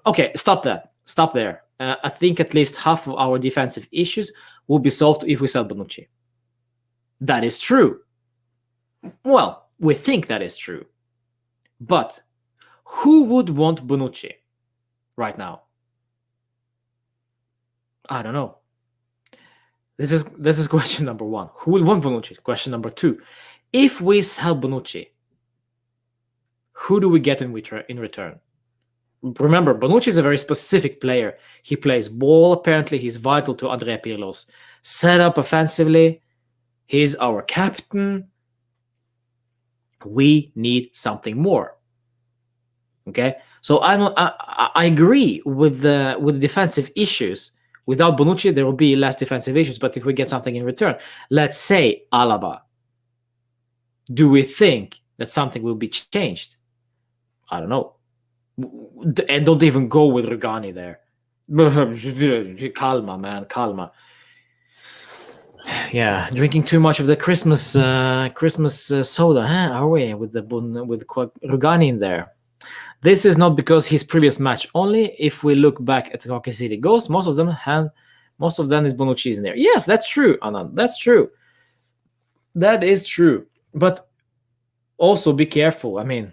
Okay, stop there. I think at least half of our defensive issues will be solved if we sell Bonucci. That is true. Well, we think that is true. But who would want Bonucci right now? I don't know. This is question number one. Who will want Bonucci? Question number two. If we sell Bonucci, who do we get in return? Remember, Bonucci is a very specific player. He plays ball, apparently. He's vital to Andrea Pirlo's setup offensively. He's our captain. We need something more. Okay? So I agree with the defensive issues. Without Bonucci, there will be less defensive issues. But if we get something in return, let's say Alaba, do we think that something will be changed? I don't know. And don't even go with Rugani there. Calma, man, calma. Yeah, drinking too much of the Christmas soda, huh? Are we with Rugani in there? This is not because his previous match only. If we look back at Rocky City goals, most of them is Bonucci in there. Yes, that's true, Anand. That's true. That is true. But also be careful. I mean,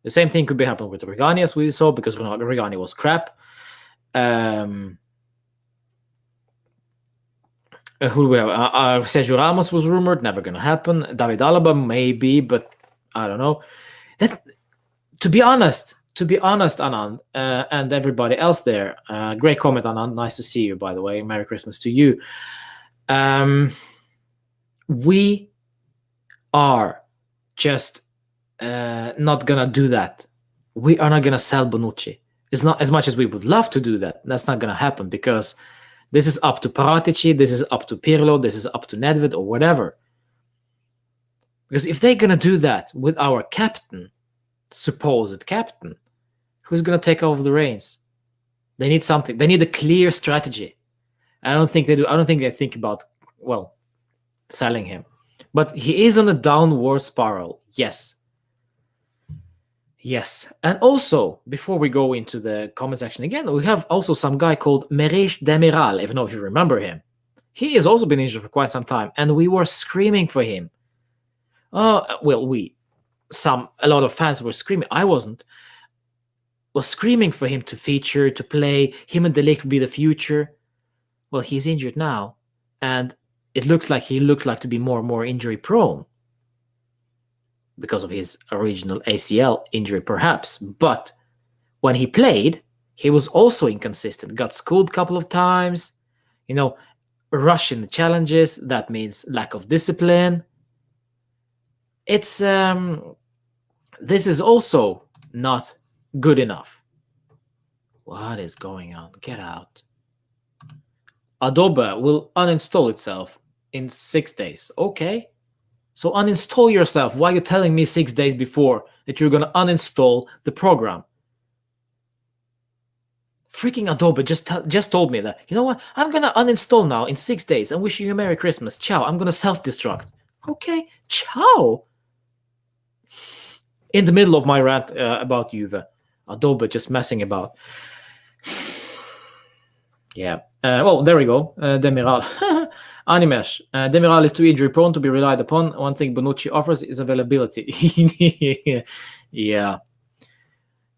the same thing could be happening with Rugani, as we saw, because Rugani was crap. Who do we have? Sergio Ramos was rumored, never going to happen. David Alaba, maybe, but I don't know. To be honest, Anand, and everybody else there, great comment, Anand. Nice to see you, by the way. Merry Christmas to you. We are just not gonna do that. We are not gonna sell Bonucci. It's not as much as we would love to do that. That's not gonna happen, because this is up to Paratici, this is up to Pirlo, this is up to Nedved or whatever. Because if they're gonna do that with our captain, supposed captain, who's gonna take over the reins? They need something. They need a clear strategy. I don't think they do. I don't think they think about, well, selling him. But he is on a downward spiral. Yes. Yes. And also, before we go into the comment section again, we have also some guy called Merish Demiral. I don't know if you remember him. He has also been injured for quite some time, and we were screaming for him. A lot of fans were screaming. I wasn't. Was screaming for him to feature, to play. Him and De Ligt would be the future. Well, he's injured now, and it looks like to be more and more injury prone because of his original ACL injury, perhaps. But when he played, he was also inconsistent. Got schooled a couple of times. Rushing the challenges. That means lack of discipline. It's this is also not good enough. What is going on? Get out. Adobe will uninstall itself in 6 days. Okay. So uninstall yourself. Why are you telling me 6 days before that you're going to uninstall the program? Freaking Adobe just told me that. You know what? I'm going to uninstall now in 6 days and wishing you a Merry Christmas. Ciao. I'm going to self-destruct. Okay. Ciao. In the middle of my rant about Juve. Adobe just messing about. Yeah. Well, there we go. Demiral. Animesh. Demiral is too injury prone to be relied upon. One thing Bonucci offers is availability. Yeah.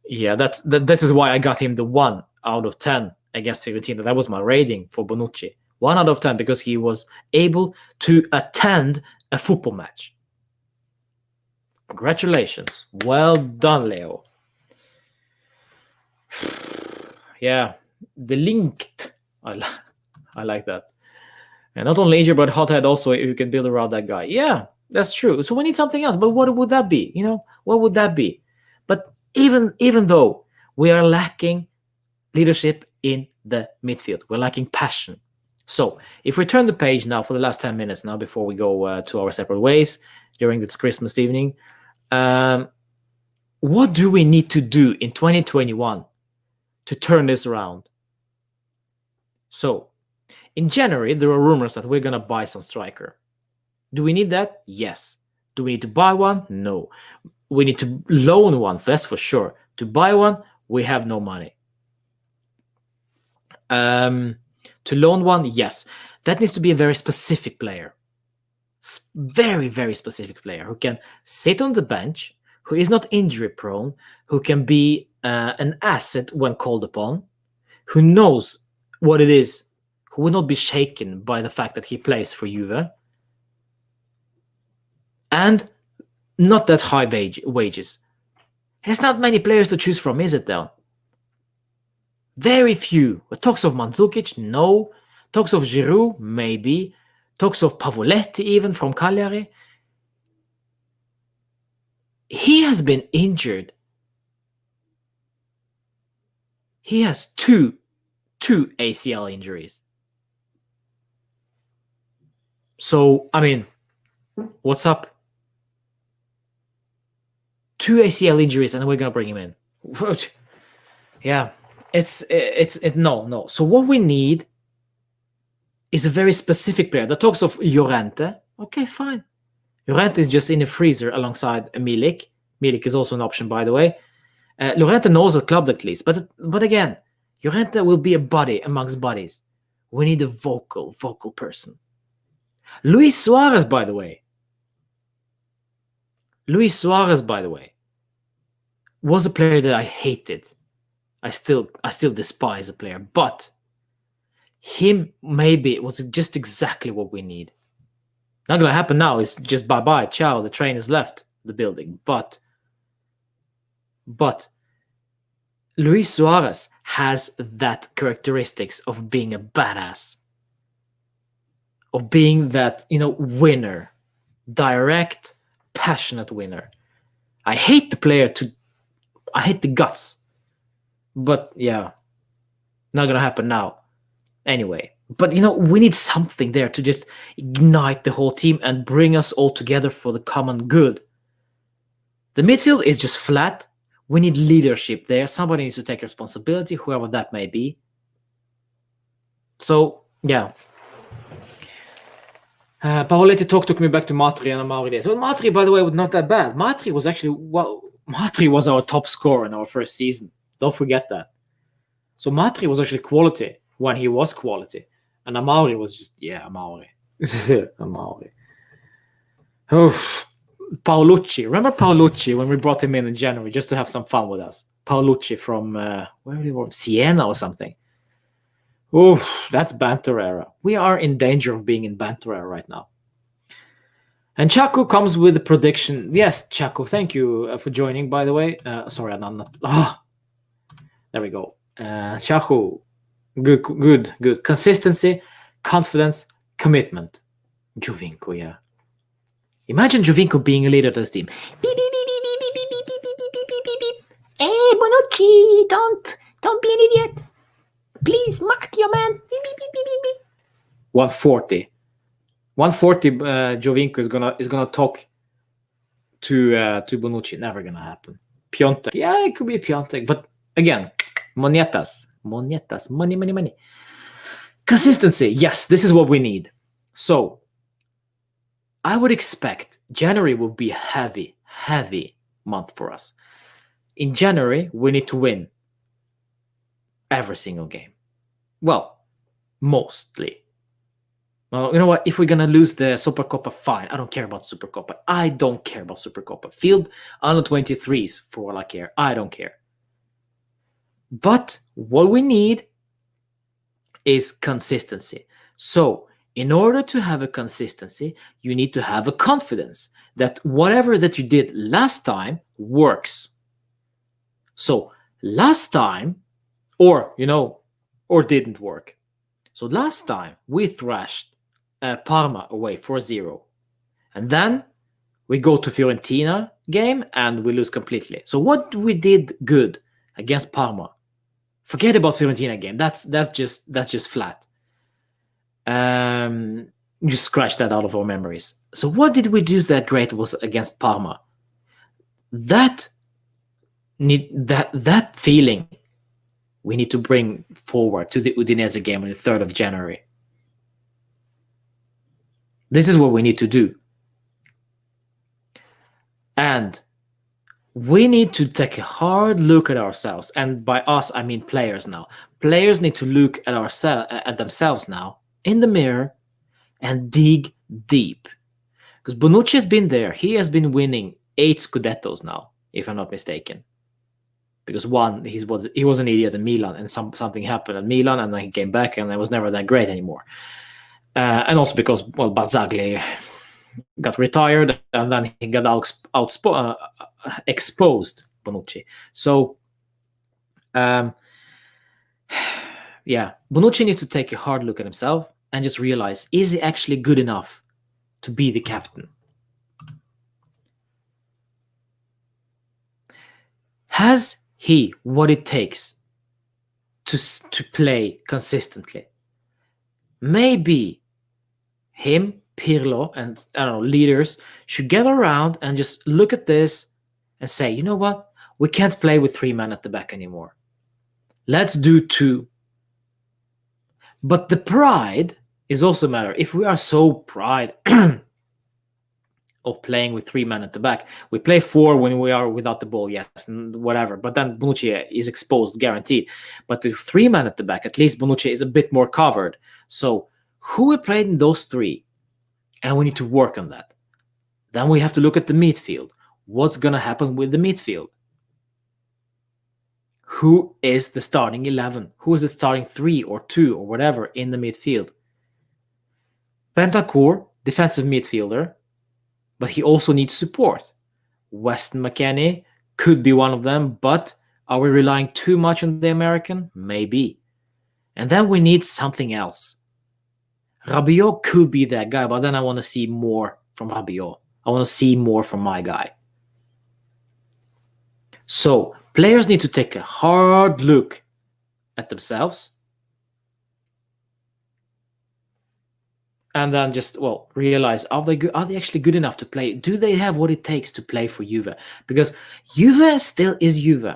Yeah, this is why I got him the 1 out of 10 against Fiorentina. That was my rating for Bonucci. 1 out of 10 because he was able to attend a football match. Congratulations. Well done, Leo. Yeah. The linked. I like that. And not only injured, but hothead also, you can build around that guy. Yeah, that's true. So we need something else. But what would that be? What would that be? But even though we are lacking leadership in the midfield, we're lacking passion. So if we turn the page now for the last 10 minutes now before we go to our separate ways during this Christmas evening, what do we need to do in 2021 to turn this around? So, in January, there are rumors that we're going to buy some striker. Do we need that? Yes. Do we need to buy one? No. We need to loan one, that's for sure. To buy one, we have no money. To loan one, yes. That needs to be a very specific player. Very, very specific player who can sit on the bench, who is not injury prone, who can be an asset when called upon, who knows what it is, who will not be shaken by the fact that he plays for Juve. And not that high wages. There's not many players to choose from, is it though? Very few. Talks of Mandzukic? No. Talks of Giroud? Maybe. Talks of Pavoletti even from Cagliari? He has been injured. He has two ACL injuries. So, I mean, what's up? 2 ACL injuries and we're going to bring him in. Yeah, no. So what we need is a very specific player. The talks of Llorente. Okay, fine. Llorente is just in the freezer alongside Milik. Milik is also an option, by the way. Llorente knows the club at least. But again, Llorente will be a body amongst bodies. We need a vocal person. Luis Suarez, by the way. Was a player that I hated. I still despise a player, but him maybe it was just exactly what we need. Not gonna happen now. It's just bye-bye, ciao. The train has left the building. But Luis Suarez has that characteristics of being a badass, of being that, winner, direct, passionate winner. I hate the guts, but yeah, not gonna happen now. Anyway, but we need something there to just ignite the whole team and bring us all together for the common good. The midfield is just flat. We need leadership there. Somebody needs to take responsibility, whoever that may be. So, yeah. Paoletti took me back to Matri and Amari days. Well, Matri, by the way, was not that bad. Matri was our top scorer in our first season. Don't forget that. So Matri was actually quality when he was quality. And Amari was just, Amari. Amari. Oh, Paolucci. Remember Paolucci when we brought him in January just to have some fun with us? Paolucci from, where did he work? Siena or something. Oh, that's banter era. We are in danger of being in banter era right now. And Chaco comes with a prediction. Yes, Chaco, thank you for joining, by the way. Sorry, I'm not. There we go. Chaco, good. Consistency, confidence, commitment. Giovinco, yeah. Imagine Giovinco being a leader of this team. Beep, beep, beep, beep, beep, beep, beep, beep, beep, beep, beep, beep, beep. Hey, Bonucci, don't be an idiot. Please mark your man. Beep, beep, beep, beep, beep, beep. 140. Giovinco is gonna talk to Bonucci. Never gonna happen. Piontek. Yeah, it could be Piontek. But again, monetas. Money. Consistency. Yes, this is what we need. So I would expect January will be a heavy month for us. In January, we need to win every single game. Well, mostly. Well, you know what? If we're going to lose the Supercoppa, fine. I don't care about Supercoppa. Field under 23s for all I care. I don't care. But what we need is consistency. So, in order to have a consistency, you need to have a confidence that whatever that you did last time works. So, last time, or didn't work. So last time we thrashed Parma away 4-0. And then we go to Fiorentina game and we lose completely. So what we did good against Parma, forget about Fiorentina game. That's just flat. Just scratch that out of our memories. So what did we do that great was against Parma? That feeling we need to bring forward to the Udinese game on the 3rd of January. This is what we need to do. And we need to take a hard look at ourselves. And by us, I mean players now. Players need to look at themselves now in the mirror and dig deep. Because Bonucci has been there. He has been winning 8 Scudettos now, if I'm not mistaken. because one, he was an idiot in Milan, and something happened at Milan, and then he came back, and it was never that great anymore. And also because, well, Barzagli got retired, and then he got exposed, Bonucci. So, yeah, Bonucci needs to take a hard look at himself and just realize, is he actually good enough to be the captain? Has he what it takes to play consistently? Maybe him, Pirlo, and I don't know, leaders should gather around and just look at this and say, you know what? We can't play with 3 men at the back anymore. Let's do 2. But the pride is also a matter. If we are so proud of playing with 3 men at the back, we play 4 when we are without the ball, yes, whatever. But then Bonucci is exposed, guaranteed. But the 3 men at the back, at least Bonucci is a bit more covered. So who we played in those 3? And we need to work on that. Then we have to look at the midfield. What's going to happen with the midfield? Who is the starting 11? Who is the starting 3 or 2 or whatever in the midfield? Bentancur, defensive midfielder, but he also needs support. Weston McKennie could be one of them, but are we relying too much on the American? Maybe. And then we need something else. Rabiot could be that guy, but then I want to see more from Rabiot. I want to see more from my guy. So players need to take a hard look at themselves and then just, well, realize, are they actually good enough to play? Do they have what it takes to play for Juve? Because Juve still is Juve.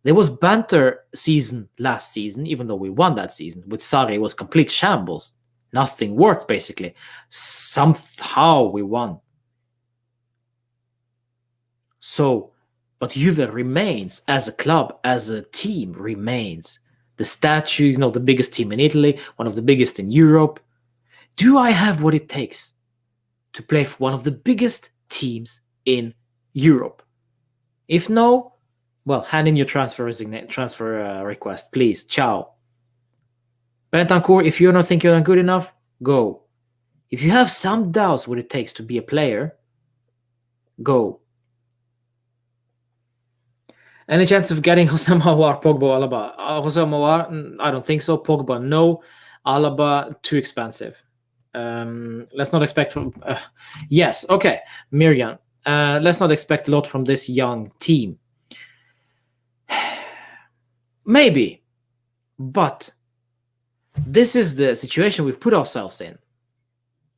There was banter season last season, even though we won that season. With Sarri, it was complete shambles. Nothing worked, basically. Somehow we won. So, but Juve remains, as a club, as a team, remains. The statue, the biggest team in Italy, one of the biggest in Europe. Do I have what it takes to play for one of the biggest teams in Europe? If no, well, hand in your transfer request, please. Ciao. Bentancur, if you don't think you're good enough, go. If you have some doubts what it takes to be a player, go. Any chance of getting Houssem Aouar, Pogba, Alaba? Houssem Aouar, I don't think so. Pogba, no. Alaba, too expensive. Let's not expect from... yes, okay. Miriam, let's not expect a lot from this young team. Maybe. But this is the situation we've put ourselves in.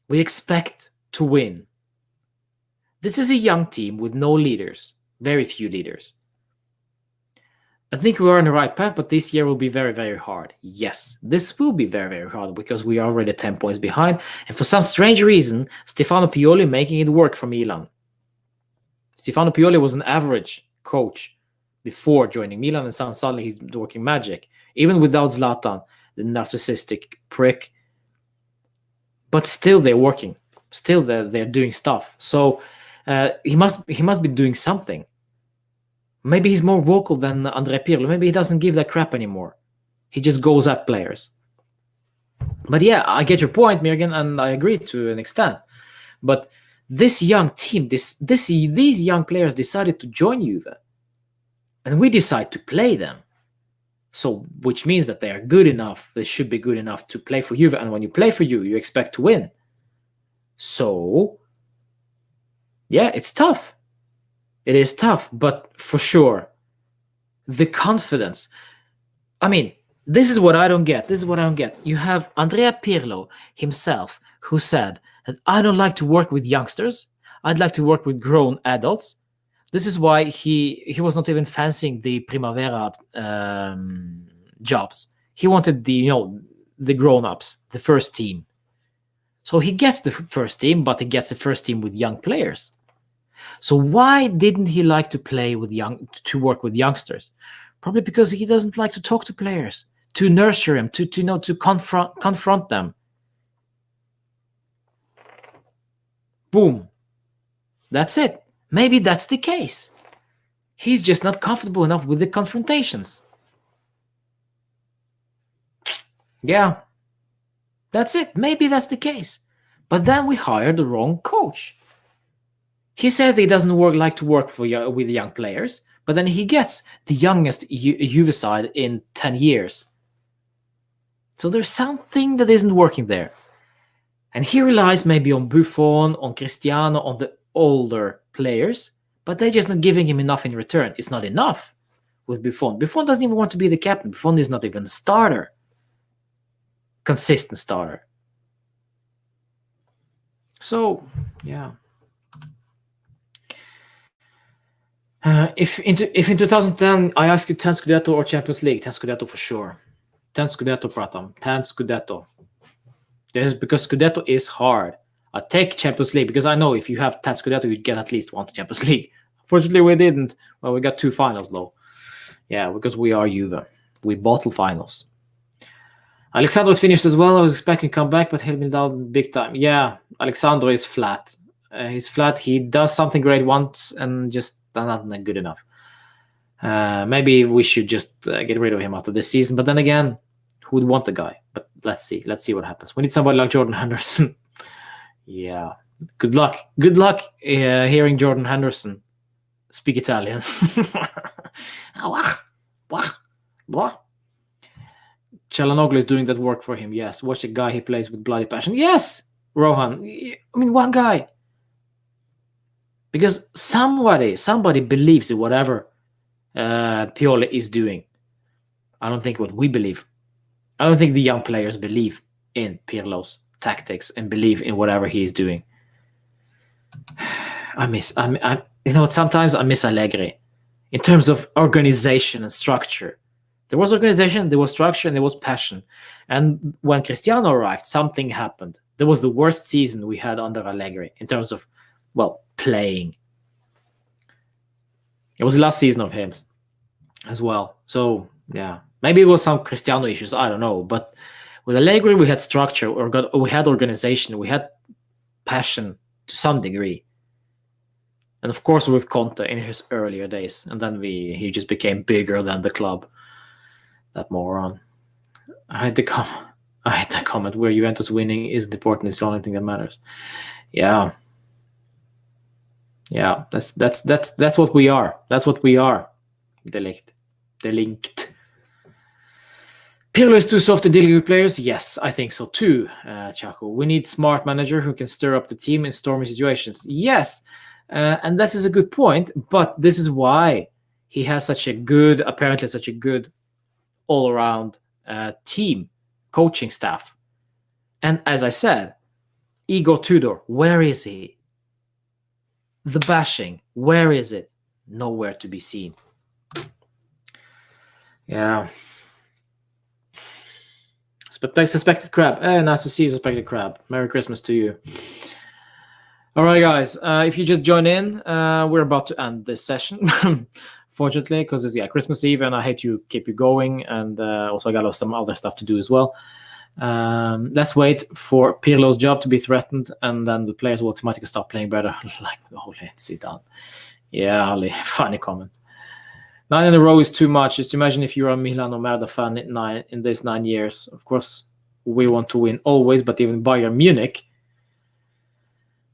We expect to win. This is a young team with no leaders. Very few leaders. I think we are on the right path, but this year will be very, very hard. Yes, this will be very, very hard because we are already 10 points behind. And for some strange reason, Stefano Pioli making it work for Milan. Stefano Pioli was an average coach before joining Milan, and suddenly he's working magic. Even without Zlatan, the narcissistic prick. But still they're working. Still they're doing stuff. So he must be doing something. Maybe he's more vocal than Andrea Pirlo. Maybe he doesn't give that crap anymore. He just goes at players. But yeah, I get your point, Mirgan, and I agree to an extent. But this young team, these young players decided to join Juve. And we decide to play them. So, which means that they are good enough. They should be good enough to play for Juve. And when you play for Juve, you expect to win. So, yeah, it's tough. It is tough, but for sure, the confidence. I mean, this is what I don't get. You have Andrea Pirlo himself who said that I don't like to work with youngsters. I'd like to work with grown adults. This is why he was not even fancying the Primavera jobs. He wanted the grown-ups, the first team. So he gets the first team, but he gets the first team with young players. So why didn't he like to work with youngsters? Probably because he doesn't like to talk to players, to nurture them, to confront them. Boom. That's it. Maybe that's the case. He's just not comfortable enough with the confrontations. Yeah, that's it. Maybe that's the case. But then we hired the wrong coach. He says he doesn't like to work with young players, but then he gets the youngest Juve side in 10 years. So there's something that isn't working there. And he relies maybe on Buffon, on Cristiano, on the older players, but they're just not giving him enough in return. It's not enough with Buffon. Buffon doesn't even want to be the captain. Buffon is not even a starter. Consistent starter. So, yeah. If in 2010 I ask you 10 Scudetto or Champions League, 10 Scudetto for sure. 10 Scudetto, Pratham. 10 Scudetto. Because Scudetto is hard. I take Champions League because I know if you have 10 Scudetto, you'd get at least one Champions League. Fortunately, we didn't. Well, we got 2 finals, though. Yeah, because we are Juve. We bottle finals. Alexandro's finished as well. I was expecting to come back, but he'll be down big time. Yeah, Alexandro is flat. He's flat. He does something great once and just not good enough. Maybe we should just get rid of him after this season. But then again, who would want the guy? But let's see. Let's see what happens. We need somebody like Jordan Henderson. Yeah. Good luck. Good luck hearing Jordan Henderson speak Italian. Çalhanoğlu is doing that work for him. Yes. Watch a guy he plays with bloody passion. Yes, Rohan. I mean, one guy. Because somebody believes in whatever Pioli is doing. I don't think what we believe. I don't think the young players believe in Pirlo's tactics and believe in whatever he is doing. You know what? Sometimes I miss Allegri in terms of organization and structure. There was organization, there was structure, and there was passion. And when Cristiano arrived, something happened. There was the worst season we had under Allegri in terms of, well, playing. It was the last season of him as well. So, yeah. Maybe it was some Cristiano issues, I don't know. But with Allegri, we had structure, we had organization, we had passion to some degree. And of course with Conte in his earlier days. And then he just became bigger than the club. That moron. I had the comment where Juventus winning isn't important, it's the only thing that matters. Yeah. Yeah, that's what we are. That's what we are. Delinked. Pirlo is too soft in dealing with players? Yes, I think so too, Chaco. We need smart manager who can stir up the team in stormy situations. Yes, and this is a good point, but this is why he has apparently such a good all-around team, coaching staff. And as I said, Igor Tudor, where is he? The bashing, where is it? Nowhere to be seen. Yeah. Suspected crab. Nice to see you, Suspected crab. Merry Christmas to you. All right, guys. If you just join in, we're about to end this session. Fortunately, because it's Christmas Eve, and I hate to keep you going, and also I got some other stuff to do as well. Let's wait for Pirlo's job to be threatened, and then the players will automatically start playing better. Like, holy, sit down. Yeah, Ali, funny comment. 9 in a row is too much. Just imagine if you're a Milan or Merda fan in these 9 years. Of course, we want to win always, but even Bayern Munich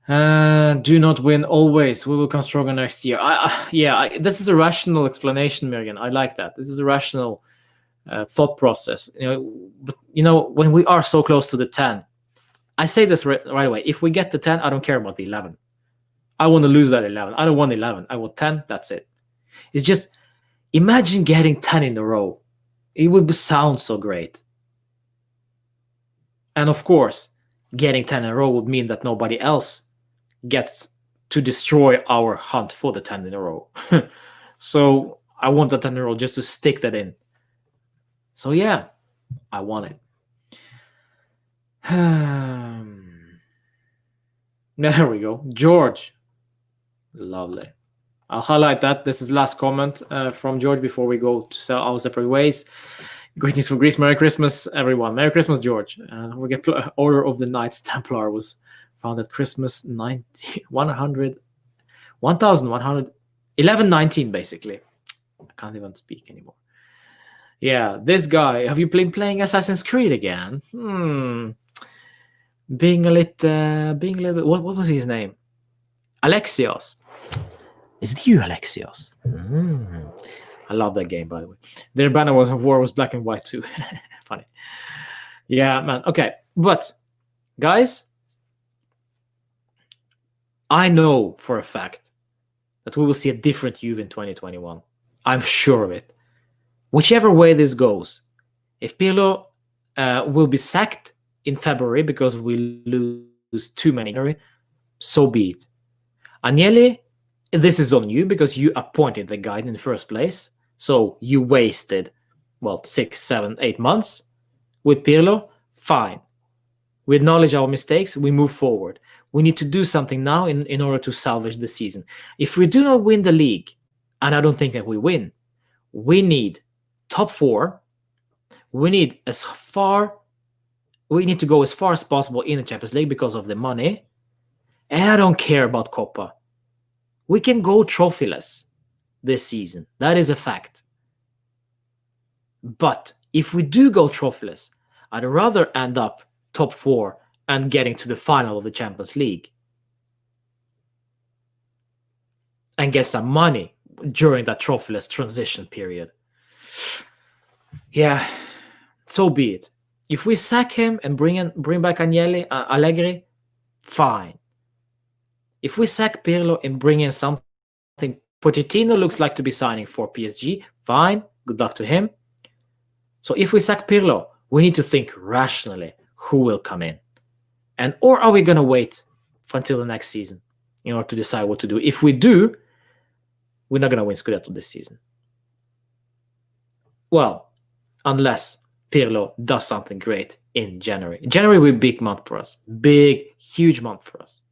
do not win always. We will come stronger next year. This is a rational explanation, Miriam. I like that. This is a rational thought process. But when we are so close to the 10, I say this right away. If we get the 10, I don't care about the 11. I want to lose that 11. I don't want 11. I want 10. That's it. It's just, imagine getting 10 in a row. It would sound so great. And of course, getting 10 in a row would mean that nobody else gets to destroy our hunt for the 10 in a row. So I want the 10 in a row just to stick that in. So yeah, I want it. There we go. George. Lovely. I'll highlight that. This is the last comment from George before we go to our separate ways. Greetings from Greece. Merry Christmas, everyone. Merry Christmas, George. We get Order of the Knights Templar was founded Christmas 1100 11-19 basically. I can't even speak anymore. Yeah, this guy. Have you been playing Assassin's Creed again? Being a little bit. What was his name? Alexios. Is it you, Alexios? I love that game, by the way. Their banner was of war was black and white too. Funny. Yeah, man. Okay, but guys, I know for a fact that we will see a different Juve in 2021. I'm sure of it. Whichever way this goes, if Pirlo will be sacked in February because we lose too many, so be it. Agnelli, this is on you because you appointed the guy in the first place. So you wasted, 6, 7, 8 months. With Pirlo, fine. We acknowledge our mistakes, we move forward. We need to do something now in order to salvage the season. If we do not win the league, and I don't think that we win, we need top 4. We need to go as far as possible in the Champions League because of the money. And I don't care about Coppa. We can go trophyless this season. That is a fact. But if we do go trophyless, I'd rather end up top 4 and getting to the final of the Champions League and get some money during that trophyless transition period. Yeah, so be it. If we sack him and bring back Allegri, fine. If we sack Pirlo and bring in something Pochettino looks like to be signing for PSG, fine. Good luck to him. So if we sack Pirlo, we need to think rationally who will come in. Or are we going to wait until the next season in order to decide what to do? If we do, we're not going to win Scudetto this season. Well, unless Pirlo does something great in January. January will be a big month for us. Big, huge month for us.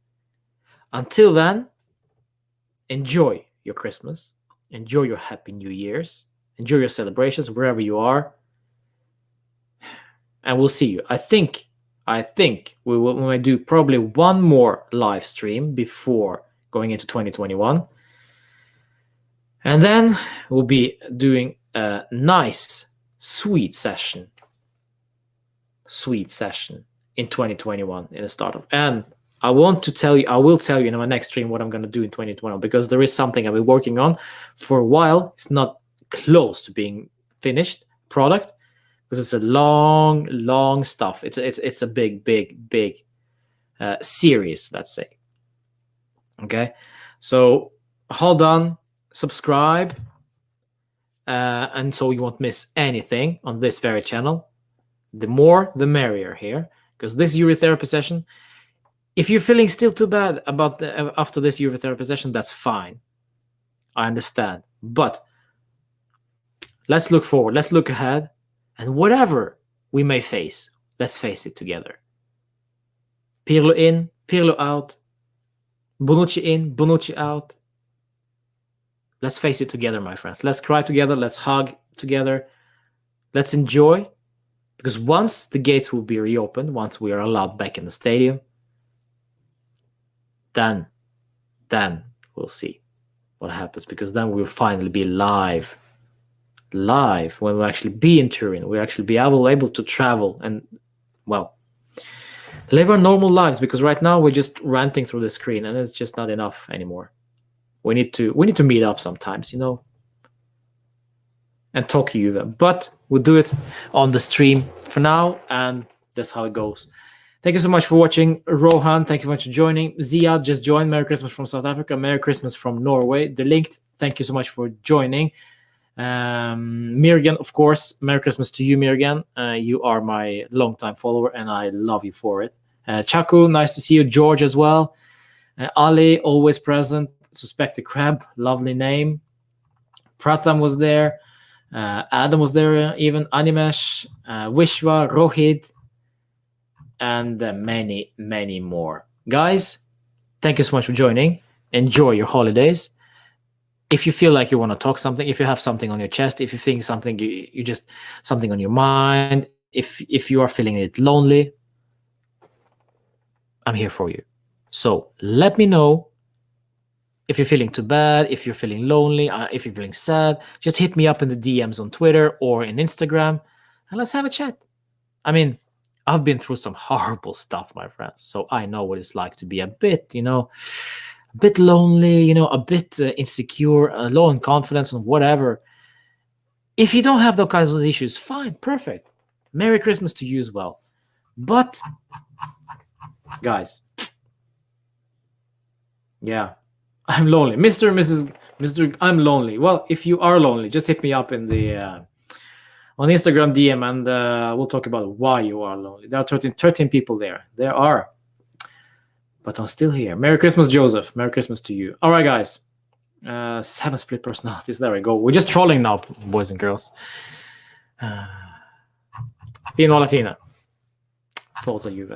Until then, enjoy your Christmas. Enjoy your Happy New Year's. Enjoy your celebrations wherever you are. And we'll see you. I think we might do probably one more live stream before going into 2021. And then we'll be doing a nice, sweet session in 2021 in the startup. And I will tell you in my next stream what I'm going to do in 2021 because there is something I've been working on for a while. It's not close to being finished product. Because it's a long stuff. It's a big series, let's say. Okay, so hold on, subscribe, and so you won't miss anything on this very channel. The more, the merrier here, because this Juve Therapy Session. If you're feeling still too bad about after this Juve Therapy Session, that's fine. I understand, but let's look forward. Let's look ahead. And whatever we may face, let's face it together. Pirlo in, Pirlo out. Bonucci in, Bonucci out. Let's face it together, my friends. Let's cry together. Let's hug together. Let's enjoy. Because once the gates will be reopened, once we are allowed back in the stadium, then we'll see what happens. Because then we'll finally be live when we'll actually be in Turin. We'll actually be able to travel and, live our normal lives, because right now we're just ranting through the screen and it's just not enough anymore. We need to meet up sometimes, and talk to you. But we'll do it on the stream for now, and that's how it goes. Thank you so much for watching. Rohan, thank you so much for joining. Ziad just joined. Merry Christmas from South Africa. Merry Christmas from Norway. Delinked, thank you so much for joining. Mirgan, of course, Merry Christmas to you, Mirgan. You are my longtime follower and I love you for it. Chaku, nice to see you. George as well. Ali, always present. Suspect the Crab, lovely name. Pratham was there. Adam was there, even Animesh, Vishwa, Rohit, and many more. Guys, thank you so much for joining. Enjoy your holidays. If you feel like you want to talk something, if you have something on your chest, if you think something, you just something on your mind, if you are feeling it lonely, I'm here for you. So let me know If you're feeling too bad, if you're feeling lonely, if you're feeling sad, just hit me up in the DMs on Twitter or in Instagram, and let's have a chat. I mean, I've been through some horrible stuff, my friends, so I know what it's like to be a bit, a bit lonely, a bit insecure, low in confidence, and whatever. If you don't have those kinds of issues, fine, perfect. Merry Christmas to you as well. But, guys, yeah, I'm lonely. Mr. and Mr. I'm lonely. Well, if you are lonely, just hit me up in the on Instagram DM, and we'll talk about why you are lonely. There are 13 people there. There are. But I'm still here. Merry Christmas, Joseph. Merry Christmas to you. All right, guys. 7 split personalities. There we go. We're just trolling now, boys and girls. Fino alla fine. Forza Juve.